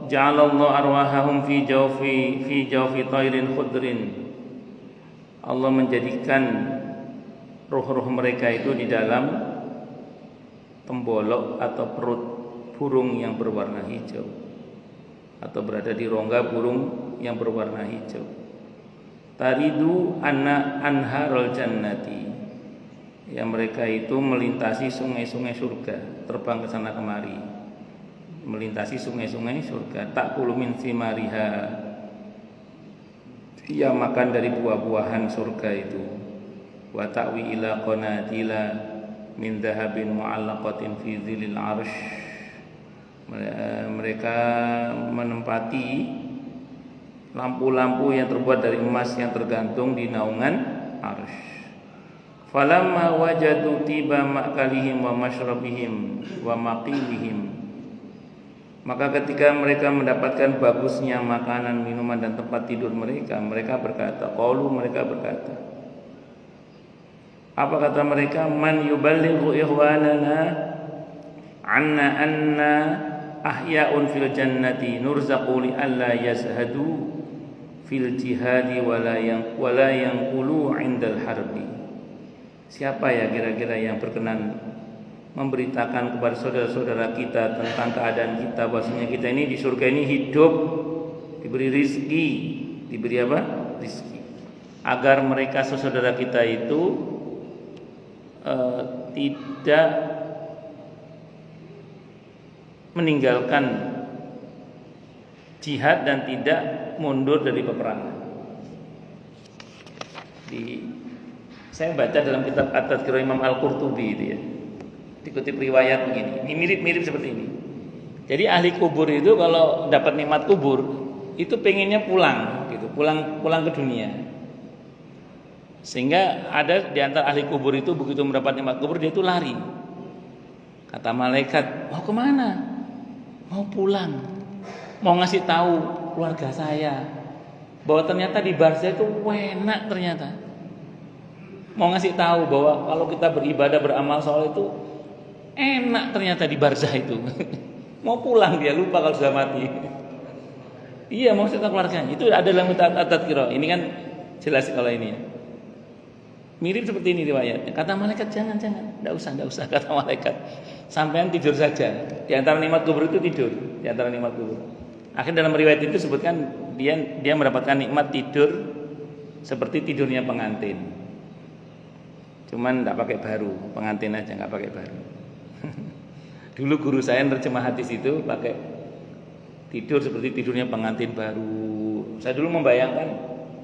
Ja'alallahu arwahahum fi jawfi tayrin khudrin. Allah menjadikan ruh-ruh mereka itu di dalam tembolok atau perut burung yang berwarna hijau, atau berada di rongga burung yang berwarna hijau. Taridu anharul jannati. Yang mereka itu melintasi sungai-sungai surga, terbang ke sana kemari, melintasi sungai-sungai surga. Ta'kulu min thimariha. Dia makan dari buah-buahan surga itu. Wa ta'wi ila qanatila min dhahabin mu'allaqatin fi dhilil arsh. Mereka menempati lampu-lampu yang terbuat dari emas yang tergantung di naungan arsh. Falamma wajadu tiba ma'kalihim wa mashrabihim wa maqilihim. Maka ketika mereka mendapatkan bagusnya makanan, minuman dan tempat tidur mereka, mereka berkata, apa kata mereka? Man yuballighu ikhwanana anna ahya'un fil jannati nurzaqu li alla yazhadu fil jihadi wala yanqulu 'indal harbi. Siapa ya kira-kira yang berkenan memberitakan kepada saudara-saudara kita tentang keadaan kita, bahwasanya kita ini di surga ini hidup, diberi rizki, diberi apa? Rizki. Agar mereka saudara kita itu tidak meninggalkan jihad dan tidak mundur dari peperangan. Saya baca dalam kitab At-Tadhkirah Imam Al-Qurtubi itu ya, dikutip riwayat begini. Ini mirip-mirip seperti ini. Jadi ahli kubur itu kalau dapat nikmat kubur itu pengennya pulang gitu, pulang ke dunia. Sehingga ada di antara ahli kubur itu begitu mendapat nikmat kubur dia itu lari. Kata malaikat, mau kemana? Mau pulang, mau ngasih tahu keluarga saya bahwa ternyata di barzah itu enak ternyata. Mau ngasih tahu bahwa kalau kita beribadah beramal soleh itu enak ternyata di barzah itu. Mau pulang dia, lupa kalau sudah mati. Iya, mau cerita keluarganya. Itu ada dalam kitab At-Tadhkirah. Ini kan jelas kalau ini ya. Mirip seperti ini riwayatnya. Kata malaikat jangan, enggak usah kata malaikat. Sampean tidur saja. Di antara nikmat kubur itu tidur, di antara nikmat kubur. Akhirnya dalam riwayat itu sebutkan dia mendapatkan nikmat tidur seperti tidurnya pengantin. Cuman enggak pakai baru, pengantin aja enggak pakai baru. Dulu guru saya nerjemah hadis itu pakai tidur seperti tidurnya pengantin baru. Saya dulu membayangkan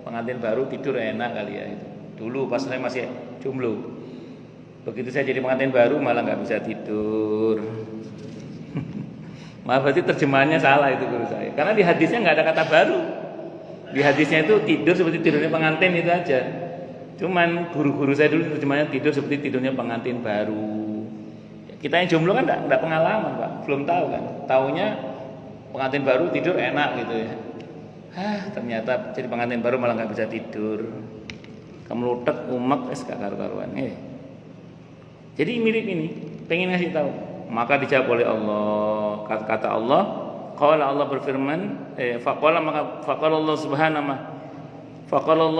pengantin baru tidur enak kali ya itu. Dulu pas saya masih jomblo. Begitu saya jadi pengantin baru malah enggak bisa tidur. Maaf, berarti terjemahannya salah itu guru saya. Karena di hadisnya enggak ada kata baru. Di hadisnya itu tidur seperti tidurnya pengantin itu aja. Cuman guru-guru saya dulu terjemahnya tidur seperti tidurnya pengantin baru. Kita yang jomblo kan enggak pengalaman, Pak. Belum tahu kan. Taunya pengantin baru tidur enak gitu ya. Ternyata jadi pengantin baru malah enggak bisa tidur. Kemelutek, umek, gak karu-karuan. Jadi mirip ini, pengen ngasih tahu. Maka dijawab oleh Allah. Kata Allah, qala Allah berfirman, faqala Allah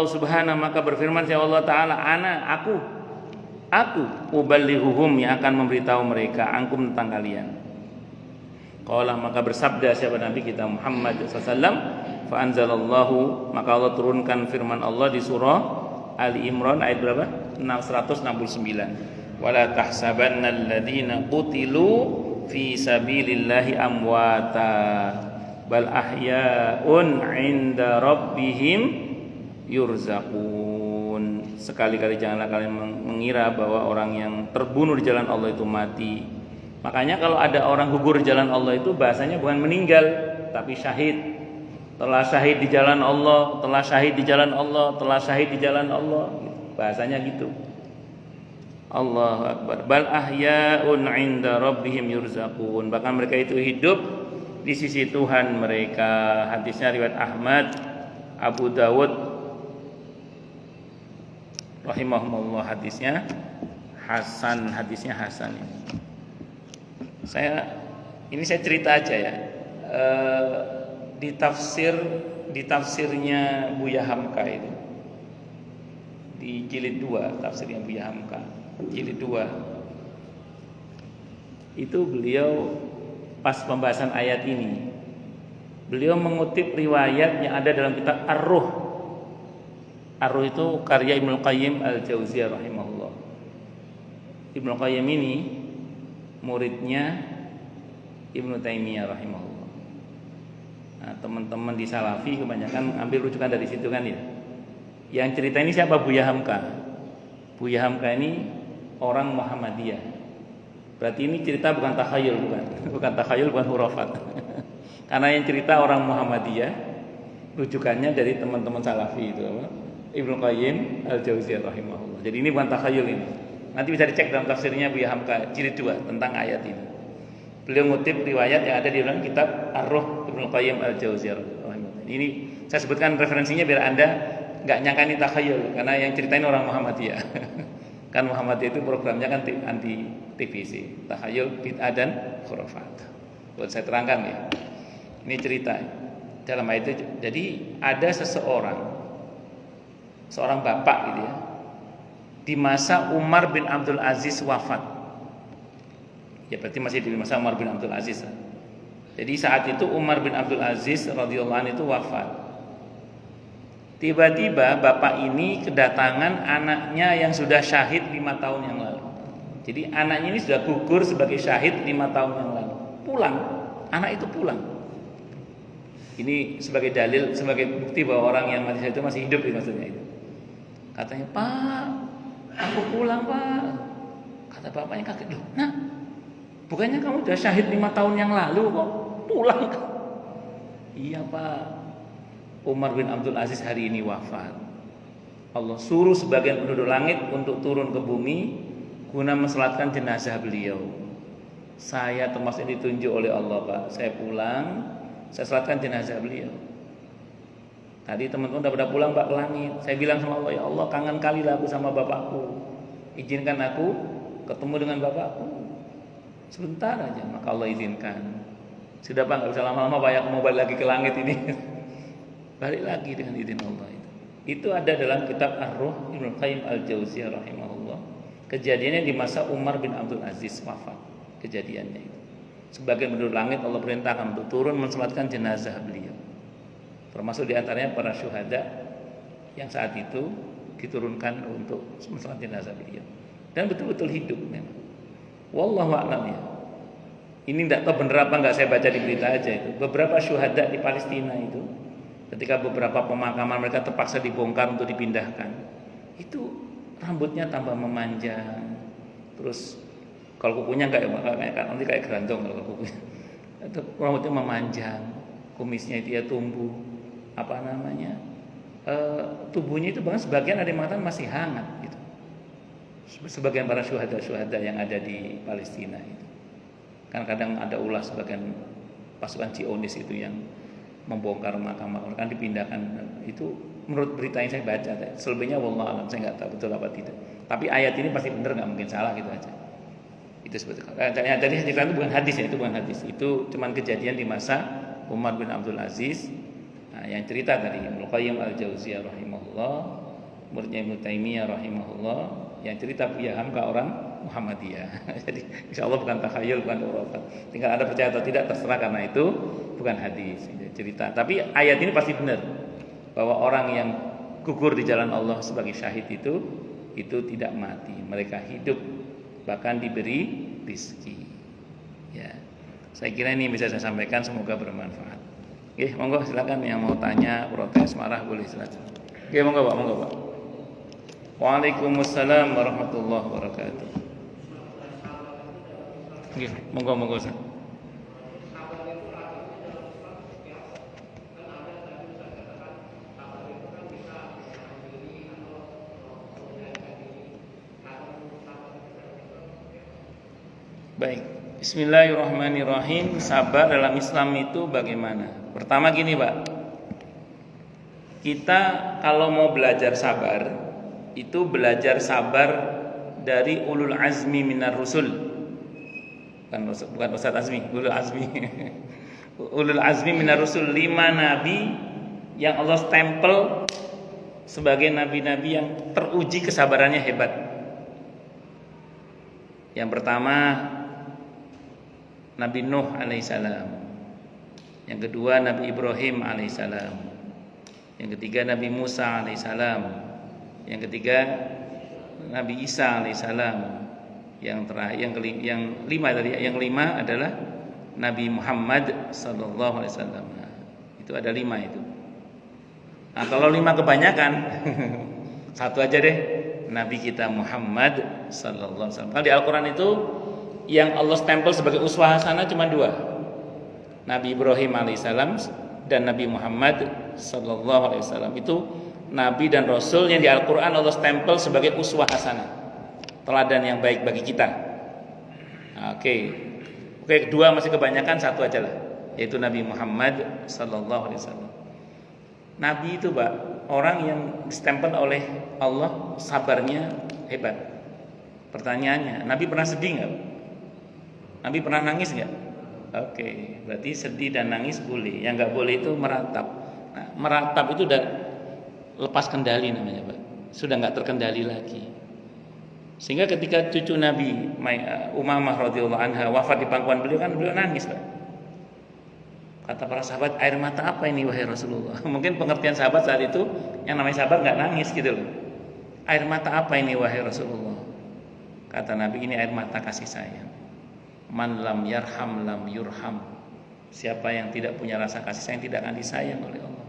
subhanahu maka berfirman ya Allah taala, aku uballighuhum yang akan memberitahu mereka angkum tentang kalian. Qala maka bersabda siapa Nabi kita Muhammad sallallahu fa anzalallahu maka Allah turunkan firman Allah di surah Ali Imran ayat berapa? 169. Wala tahsabanna alladziina qutilu fi sabilillahi amwata bal ahya'un 'inda rabbihim yurzaqun. Sekali-kali janganlah kalian mengira bahwa orang yang terbunuh di jalan Allah itu mati. Makanya kalau ada orang gugur di jalan Allah itu bahasanya bukan meninggal tapi syahid. Telah syahid di jalan Allah, telah syahid di jalan Allah, telah syahid di jalan Allah. Bahasanya gitu. Allahu Akbar. Bal ahya'un 'inda rabbihim yurzaqun. Bahkan mereka itu hidup di sisi Tuhan mereka. Hadisnya riwayat Ahmad, Abu Dawud rahimahumullah, hadisnya hasan, Saya cerita aja ya. Di tafsirnya Buya Hamka itu, di jilid 2 tafsirnya Buya Hamka jilid 2 itu, beliau pas pembahasan ayat ini beliau mengutip riwayat yang ada dalam kitab Ar-Ruh. Ar-Ruh itu karya Ibnu Qayyim Al-Jauziyah rahimahullah. Ibnu Qayyim ini muridnya Ibnu Taimiyah rahimahullah. Nah, teman-teman di Salafi kebanyakan ambil rujukan dari situ kan ya. Yang cerita ini siapa? Buya Hamka. Buya Hamka ini orang Muhammadiyah. Berarti ini cerita bukan takhayul, bukan takhayul, bukan hurafat. Karena yang cerita orang Muhammadiyah, rujukannya dari teman-teman Salafi itu apa? Ibnu Qayyim Al-Jauziyah rahimahullah. Jadi ini bukan takhayul ini. Nanti bisa dicek dalam tafsirnya Buya Hamka jilid 2 tentang ayat ini. Beliau ngutip riwayat yang ada di dalam kitab Ar-Ruh Ibnu Qayyim Al-Jauziyah. Ini saya sebutkan referensinya biar Anda enggak nyangka ini takhayul, karena yang ceritain orang Muhammadiyah. Kan Muhammadiyah itu programnya kan anti TBC, takhayul, bid'ah dan khurafat. Buat saya terangkan ya. Ini cerita dalam ayat itu. Jadi ada seorang bapak gitu ya, di masa Umar bin Abdul Aziz wafat. Ya berarti masih di masa Umar bin Abdul Aziz. Jadi saat itu Umar bin Abdul Aziz radhiyallahu anhu itu wafat. Tiba-tiba bapak ini kedatangan anaknya yang sudah syahid 5 tahun yang lalu. Jadi anaknya ini sudah gugur sebagai syahid 5 tahun yang lalu. Pulang, anak itu pulang. Ini sebagai dalil, sebagai bukti bahwa orang yang mati syahid itu masih hidup, maksudnya itu. Katanya, "Pak, aku pulang, Pak." Kata bapaknya kaget, "Loh, nah, bukannya kamu sudah syahid 5 tahun yang lalu kok pulang?" "Iya, Pak. Umar bin Abdul Aziz hari ini wafat. Allah suruh sebagian penduduk langit untuk turun ke bumi guna mensolatkan jenazah beliau. Saya termasuk ditunjuk oleh Allah, Pak. Saya pulang, saya solatkan jenazah beliau. Tadi teman-teman udah pada pulang, Pak, ke langit. Saya bilang sama Allah, ya Allah, kangen kali lah aku sama bapakku. Izinkan aku ketemu dengan bapakku sebentar aja." Maka Allah izinkan. "Sudah, Pak, nggak usah lama-lama, Pak, aku mau balik lagi ke langit ini." Balik lagi dengan izin Allah itu. Itu ada dalam kitab Ar-Ruh Ibnu Qayyim Al-Jauziyah rahimahullah. Kejadiannya di masa Umar bin Abdul Aziz wafat. Kejadiannya itu. Sebagian penduduk langit Allah perintahkan untuk turun mensolatkan jenazah beliau. Termasuk di antaranya para syuhada yang saat itu diturunkan untuk mensolatkan jenazah beliau. Dan betul-betul hidup memang. Wallahu a'lam ya. Ini tidak tahu benar apa enggak, saya baca di berita aja itu. Beberapa syuhada di Palestina itu, ketika beberapa pemakaman mereka terpaksa dibongkar untuk dipindahkan, itu rambutnya tambah memanjang. Terus kalau kukunya nanti kayak gerandong kalau kukunya. Itu rambutnya memanjang, kumisnya itu ya tumbuh, tubuhnya itu bahkan sebagian ada yang mengatakan masih hangat gitu. Sebagian para syuhada yang ada di Palestina itu. Kan kadang ada ulah sebagian pasukan Zionis itu yang membongkar makam kan dipindahkan. Itu menurut berita yang saya baca. Selebihnya wallahu alam, saya nggak tahu betul apa tidak. Tapi ayat ini pasti benar, nggak mungkin salah gitu aja. Itu sebetulnya. Tadi cerita itu bukan hadis ya, itu bukan hadis. Itu cuman kejadian di masa Umar bin Abdul Aziz. Nah, yang cerita tadi Ibnu Qayyim Al-Jauziyah rahimahullah, muridnya Ibnu Taimiyah rahimahullah, yang cerita Buya Hamka orang Muhammadiyah. Jadi insyaallah bukan takhayul, bukan khurafat. Tinggal ada percaya atau tidak terserah, karena itu bukan hadis, cerita. Tapi ayat ini pasti benar bahwa orang yang gugur di jalan Allah sebagai syahid itu tidak mati, mereka hidup bahkan diberi rezeki. Ya, saya kira ini bisa saya sampaikan, semoga bermanfaat. Oke, monggo silakan yang mau tanya, protes, marah boleh silakan. Oke, monggo Pak, monggo Pak. Waalaikumsalam warahmatullahi wabarakatuh. Oke, monggo Ustaz. Baik, bismillahirrahmanirrahim. Sabar dalam Islam itu bagaimana? Pertama gini Pak, kita kalau mau belajar sabar, itu belajar sabar dari ulul azmi minar rusul. Bukan Ustaz Azmi, ulul azmi. Ulul azmi minar rusul, 5 nabi yang Allah stempel sebagai nabi-nabi yang teruji kesabarannya hebat. Yang pertama Nabi Nuh alaihissalam, yang kedua Nabi Ibrahim alaihissalam, yang ketiga Nabi Musa alaihissalam, yang ketiga Nabi Isa alaihissalam, yang terakhir yang lima adalah Nabi Muhammad sallallahu alaihi wasallam. Nah, itu ada 5 itu. Nah, kalau 5 kebanyakan satu aja deh, Nabi kita Muhammad sallallahu alaihi wasallam. Kalau di Al-Qur'an itu yang Allah stempel sebagai uswah hasanah cuma 2. Nabi Ibrahim alaihissalam dan Nabi Muhammad sallallahu alaihi wasallam. Itu nabi dan rasul yang di Al-Qur'an Allah stempel sebagai uswah hasanah, teladan yang baik bagi kita. Oke, 2 masih kebanyakan, 1 aja lah, yaitu Nabi Muhammad sallallahu alaihi wasallam. Nabi itu Pak, orang yang stempel oleh Allah sabarnya hebat. Pertanyaannya, Nabi pernah sedih nggak? Nabi pernah nangis nggak? Oke, berarti sedih dan nangis boleh. Yang nggak boleh itu meratap. Nah, meratap itu udah lepas kendali namanya Pak. Sudah nggak terkendali lagi. Sehingga ketika cucu Nabi Umamah radhiyallahu anha wafat di pangkuan beliau, kan beliau nangis Pak. Kata para sahabat, air mata apa ini wahai Rasulullah? Mungkin pengertian sahabat saat itu, yang namanya sahabat nggak nangis gitu loh. Air mata apa ini wahai Rasulullah? Kata Nabi, ini air mata kasih sayang. Man lam yarham lam yurham. Siapa yang tidak punya rasa kasih sayang tidak akan disayang oleh Allah.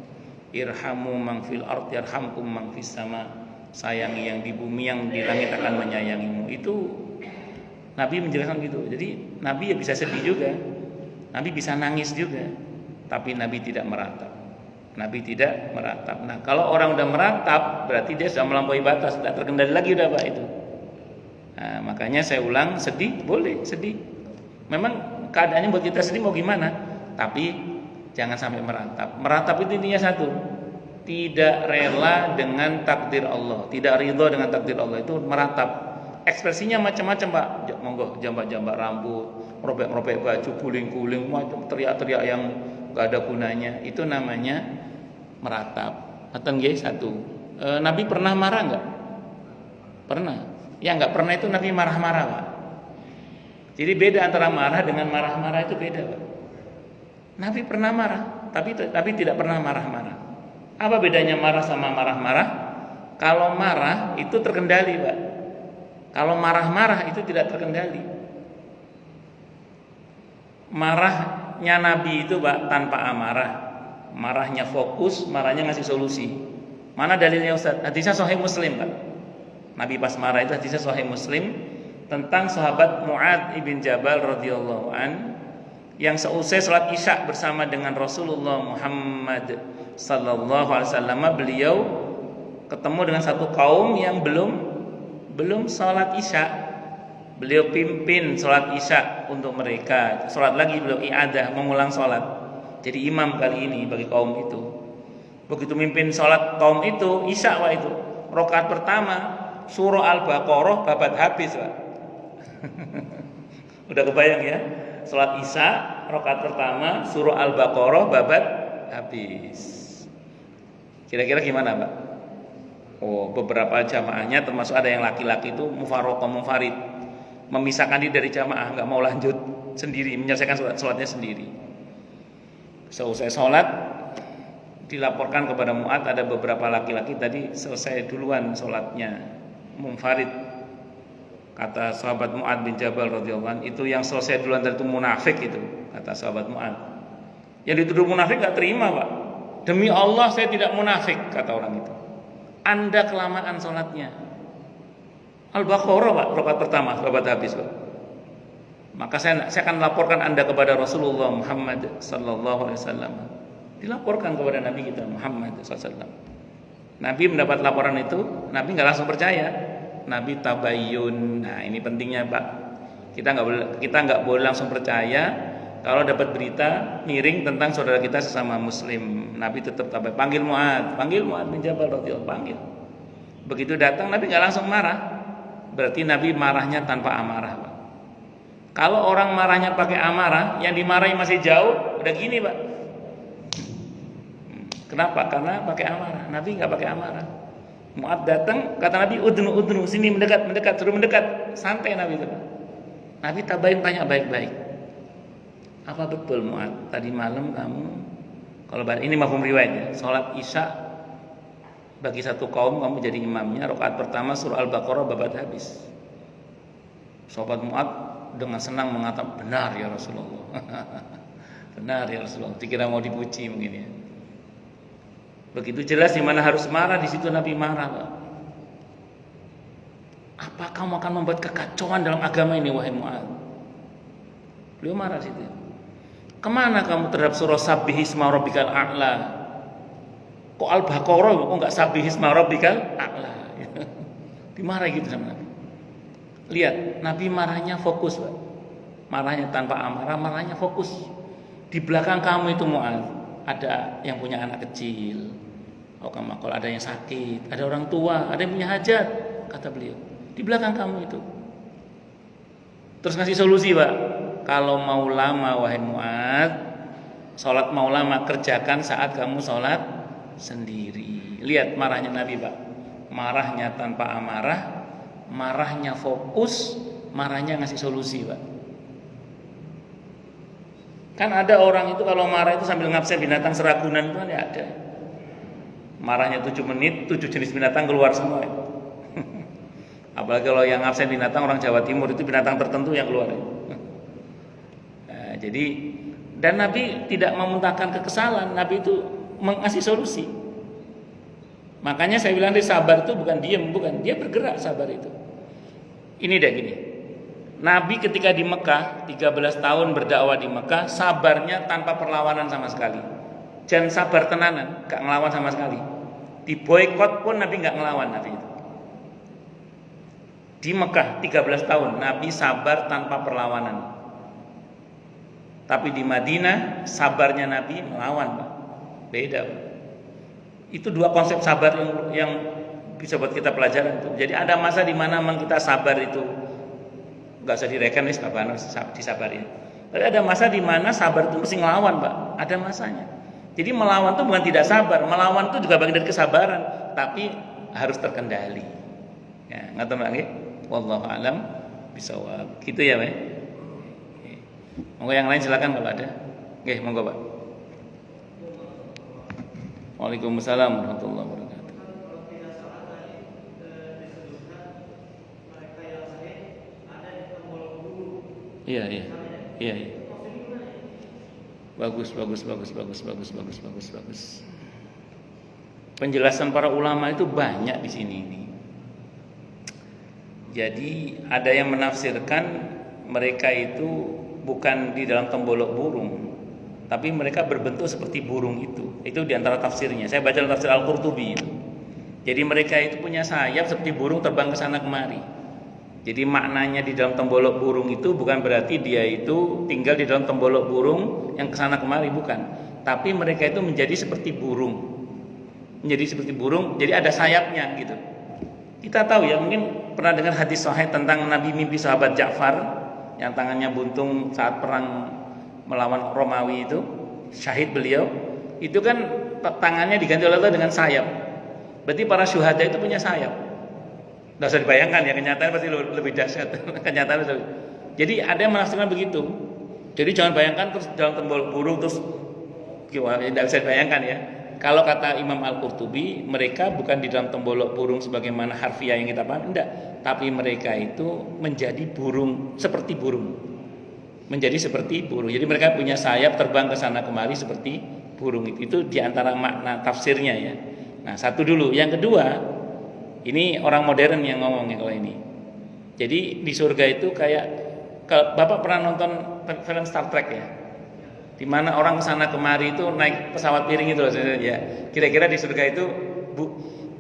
Irhamu man fil ard yarhamkum man fis sama. Sayangi yang di bumi, yang di langit akan menyayangimu. Itu Nabi menjelaskan gitu. Jadi Nabi ya bisa sedih juga, Nabi bisa nangis juga, tapi Nabi tidak meratap. Nabi tidak meratap. Nah, kalau orang udah meratap, berarti dia sudah melampaui batas, tidak terkendali lagi udah Pak itu. Nah, makanya saya ulang, sedih boleh sedih. Memang keadaannya buat kita sedih mau gimana, tapi jangan sampai meratap. Meratap itu intinya satu, tidak rela dengan takdir Allah, tidak ridho dengan takdir Allah, itu meratap. Ekspresinya macam-macam Pak. Monggo jambak-jambak rambut, robek-robek baju, guling-guling, macam teriak-teriak yang gak ada gunanya. Itu namanya meratap. Atau nggih satu. Nabi pernah marah enggak? Pernah. Yang enggak pernah itu Nabi marah-marah Pak. Jadi beda antara marah dengan marah-marah, itu beda Pak. Nabi pernah marah, tapi tidak pernah marah-marah. Apa bedanya marah sama marah-marah? Kalau marah itu terkendali Pak. Kalau marah-marah itu tidak terkendali. Marahnya Nabi itu Pak tanpa amarah. Marahnya fokus, marahnya ngasih solusi. Mana dalilnya Ustaz? Hadisnya Sahih Muslim Pak. Nabi pas marah itu hadisnya Sahih Muslim tentang sahabat Mu'adz ibn Jabal radhiyallahu an yang seusai salat Isya bersama dengan Rasulullah Muhammad sallallahu alaihi wasallam, beliau ketemu dengan satu kaum yang belum salat Isya. Beliau pimpin salat Isya untuk mereka. Salat lagi beliau i'adah, mengulang salat. Jadi imam kali ini bagi kaum itu. Begitu mimpin salat kaum itu, Isya Pak itu. Rakaat pertama surah Al-Baqarah babat habis Pak. Udah kebayang ya? Salat Isya rakaat pertama surah Al-Baqarah babat habis. Kira-kira gimana Pak? Oh, beberapa jamaahnya termasuk ada yang laki-laki itu mufaraqah munfarid, memisahkan diri dari jamaah, nggak mau lanjut sendiri, menyelesaikan salatnya sendiri. Selesai salat dilaporkan kepada Mu'adz, ada beberapa laki-laki tadi selesai duluan salatnya munfarid. Kata sahabat Mu'ad bin Jabal radhiyallahu anhu, itu yang selesai duluan dari itu munafik itu, kata sahabat Mu'ad. Yang dituduh munafik enggak terima, Pak. Demi Allah saya tidak munafik, kata orang itu. Anda kelamaan sholatnya. Al-Baqarah, Pak, rakaat pertama, sahabat habis, Pak. Maka saya akan laporkan Anda kepada Rasulullah Muhammad sallallahu alaihi wasallam. Dilaporkan kepada Nabi kita Muhammad sallallahu alaihi wasallam. Nabi mendapat laporan itu, Nabi enggak langsung percaya. Nabi tabayyun. Nah, ini pentingnya, Pak. Kita enggak boleh langsung percaya kalau dapat berita miring tentang saudara kita sesama muslim. Nabi tetap tabayyun. Panggil Mu'ad bin Jabal radhiyallahu, panggil. Begitu datang Nabi enggak langsung marah. Berarti Nabi marahnya tanpa amarah, Pak. Kalau orang marahnya pakai amarah, yang dimarahi masih jauh, udah gini, Pak. Kenapa? Karena pakai amarah. Nabi enggak pakai amarah. Mu'ad datang, kata Nabi, udnu, sini mendekat, suruh mendekat. Santai Nabi itu. Nabi tabayin, tanya baik-baik. Apa betul Mu'ad? Tadi malam kamu, kalau ini mafhum riwayat ya, sholat isya bagi satu kaum kamu jadi imamnya, rakaat pertama surah Al-Baqarah babat habis. Sahabat Mu'ad dengan senang mengatakan, benar ya Rasulullah. Benar ya Rasulullah. Dikira mau dipuji mungkin ya. Begitu jelas di mana harus marah, di situ Nabi marah, Pak. Apa kamu akan membuat kekacauan dalam agama ini, wahai Mu'ad? Beliau marah situ. Kemana kamu terhadap surah Sabbihisma Rabbikal A'la? Kok Al-Baqarah kok enggak Sabbihisma Rabbikal A'la? Dimarahi gitu sama Nabi. Lihat, Nabi marahnya fokus, Pak. Marahnya tanpa amarah, marahnya fokus. Di belakang kamu itu Mu'ad, ada yang punya anak kecil. Kalau ada yang sakit, ada orang tua, ada yang punya hajat, kata beliau. Di belakang kamu itu. Terus ngasih solusi, Pak. Kalau mau lama, wahai Mu'ad, sholat mau lama, kerjakan saat kamu sholat sendiri. Lihat marahnya Nabi, Pak. Marahnya tanpa amarah, marahnya fokus, marahnya ngasih solusi, Pak. Kan ada orang itu kalau marah itu sambil ngabsen binatang seragunan itu kan ya ada. Marahnya 7 menit, 7 jenis binatang keluar semua. Apalagi kalau yang ngabsen binatang orang Jawa Timur itu binatang tertentu yang keluar. Nah, jadi dan Nabi tidak memuntahkan kekesalan, Nabi itu mengasih solusi. Makanya saya bilang sabar itu bukan diam, bukan, dia bergerak sabar itu. Ini deh gini. Nabi ketika di Mekah 13 tahun berdakwah di Mekah, sabarnya tanpa perlawanan sama sekali. Jangan sabar tenanan, gak ngelawan sama sekali. Di boykot pun Nabi gak ngelawan Nabi itu. Di Mekah 13 tahun Nabi sabar tanpa perlawanan. Tapi di Madinah sabarnya Nabi melawan, Pak. Beda, Pak. Itu dua konsep sabar yang bisa buat kita pelajaran tuh. Jadi ada masa di mana memang kita sabar itu nggak usah direken nih disabarin. Tapi ada masa di mana sabar itu mesti ngelawan, Pak. Ada masanya. Jadi melawan itu bukan tidak sabar, melawan itu juga bagian dari kesabaran, tapi harus terkendali. Ya, ngaten lagi. Wallahu alam bisawab. Gitu ya, Pak. Monggo yang lain silakan kalau ada. Nggih, monggo, Pak. Waalaikumsalam warahmatullahi wabarakatuh. Iya. Bagus. Penjelasan para ulama itu banyak di sini ini. Jadi ada yang menafsirkan mereka itu bukan di dalam tembolok burung, tapi mereka berbentuk seperti burung itu. Itu di antara tafsirnya. Saya baca dalam tafsir Al-Qurtubi itu. Jadi mereka itu punya sayap seperti burung terbang ke sana kemari. Jadi maknanya di dalam tembolok burung itu bukan berarti dia itu tinggal di dalam tembolok burung yang ke sana kemari, bukan. Tapi mereka itu menjadi seperti burung. Jadi ada sayapnya gitu. Kita tahu ya, mungkin pernah dengar hadis sahih tentang Nabi mimpi sahabat Ja'far yang tangannya buntung saat perang melawan Romawi itu, syahid beliau. Itu kan tangannya diganti oleh Allah dengan sayap. Berarti para syuhada itu punya sayap. Nggak usah dibayangkan ya, kenyataan pasti lebih dahsyat. Jadi ada yang menafsirkan begitu. Jadi jangan bayangkan terus dalam tembolok burung terus, nggak bisa dibayangkan ya. kalau kata Imam Al-Qurtubi, mereka bukan di dalam tembolok burung sebagaimana harfiah yang kita paham, enggak, tapi mereka itu menjadi burung seperti burung. Menjadi seperti burung. Jadi mereka punya sayap terbang ke sana kemari seperti burung. Itu di antara makna tafsirnya ya. Nah, satu dulu. Yang kedua, ini orang modern yang ngomongnya kalau ini. Jadi di surga itu kayak, kalau Bapak pernah nonton film Star Trek ya, di mana orang kesana kemari itu naik pesawat piring itu loh ya. Kira-kira di surga itu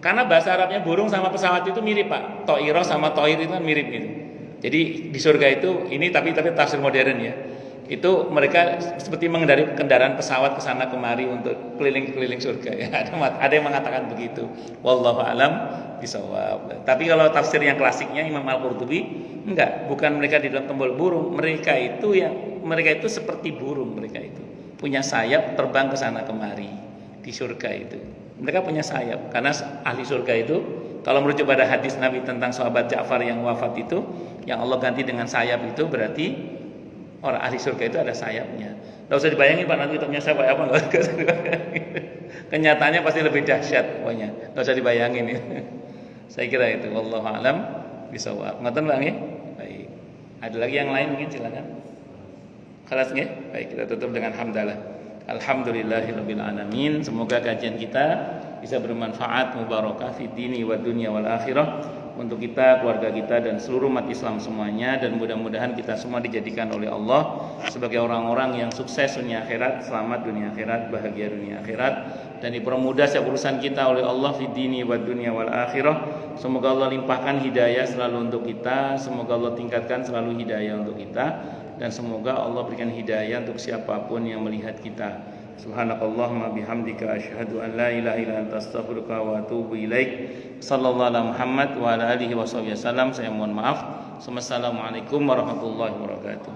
karena bahasa Arabnya burung sama pesawat itu mirip Pak. Toiro sama toir itu kan mirip gitu. Jadi di surga itu ini tapi tafsir modern ya. Itu mereka seperti mengendarai kendaraan pesawat kesana kemari untuk keliling-keliling surga ya. Ada yang mengatakan begitu. Wallahu alam bisawab. Tapi kalau tafsir yang klasiknya Imam Al-Qurtubi, enggak, bukan mereka di dalam tombol burung, mereka itu seperti burung, mereka itu punya sayap terbang kesana kemari di surga itu. Mereka punya sayap karena ahli surga itu kalau merujuk pada hadis Nabi tentang sahabat Ja'far yang wafat itu, yang Allah ganti dengan sayap itu berarti orang ahli surga itu ada sayapnya. Nggak usah dibayangin Pak, nanti kita punya sayap apa nggak usah dibayangin. Kenyataannya pasti lebih dahsyat pokoknya. Nggak usah dibayangin ya. Saya kira itu. Wallahu a'lam bishawab. Ngoten Bang ya? Baik. Ada lagi yang lain mungkin silakan. Kelas nggih? Baik, kita tutup dengan hamdalah. Alhamdulillahirabbil alamin. Semoga kajian kita bisa bermanfaat, mubarakah fid dini wad dunya wal akhirah untuk kita, keluarga kita dan seluruh umat Islam semuanya, dan mudah-mudahan kita semua dijadikan oleh Allah sebagai orang-orang yang sukses dunia akhirat, selamat dunia akhirat, bahagia dunia akhirat, dan dipermudah setiap urusan kita oleh Allah fid dini wad dunya wal akhirah. Semoga Allah limpahkan hidayah selalu untuk kita, semoga Allah tingkatkan selalu hidayah untuk kita, dan semoga Allah berikan hidayah untuk siapapun yang melihat kita. Subhanakallahumma bihamdika asyhadu an la ilaha illa anta astaghfiruka wa atubu ilaik. Sallallahu alaihi Muhammad wa ala alihi washabihi wasallam. Saya mohon maaf. Wassalamualaikum warahmatullahi wabarakatuh.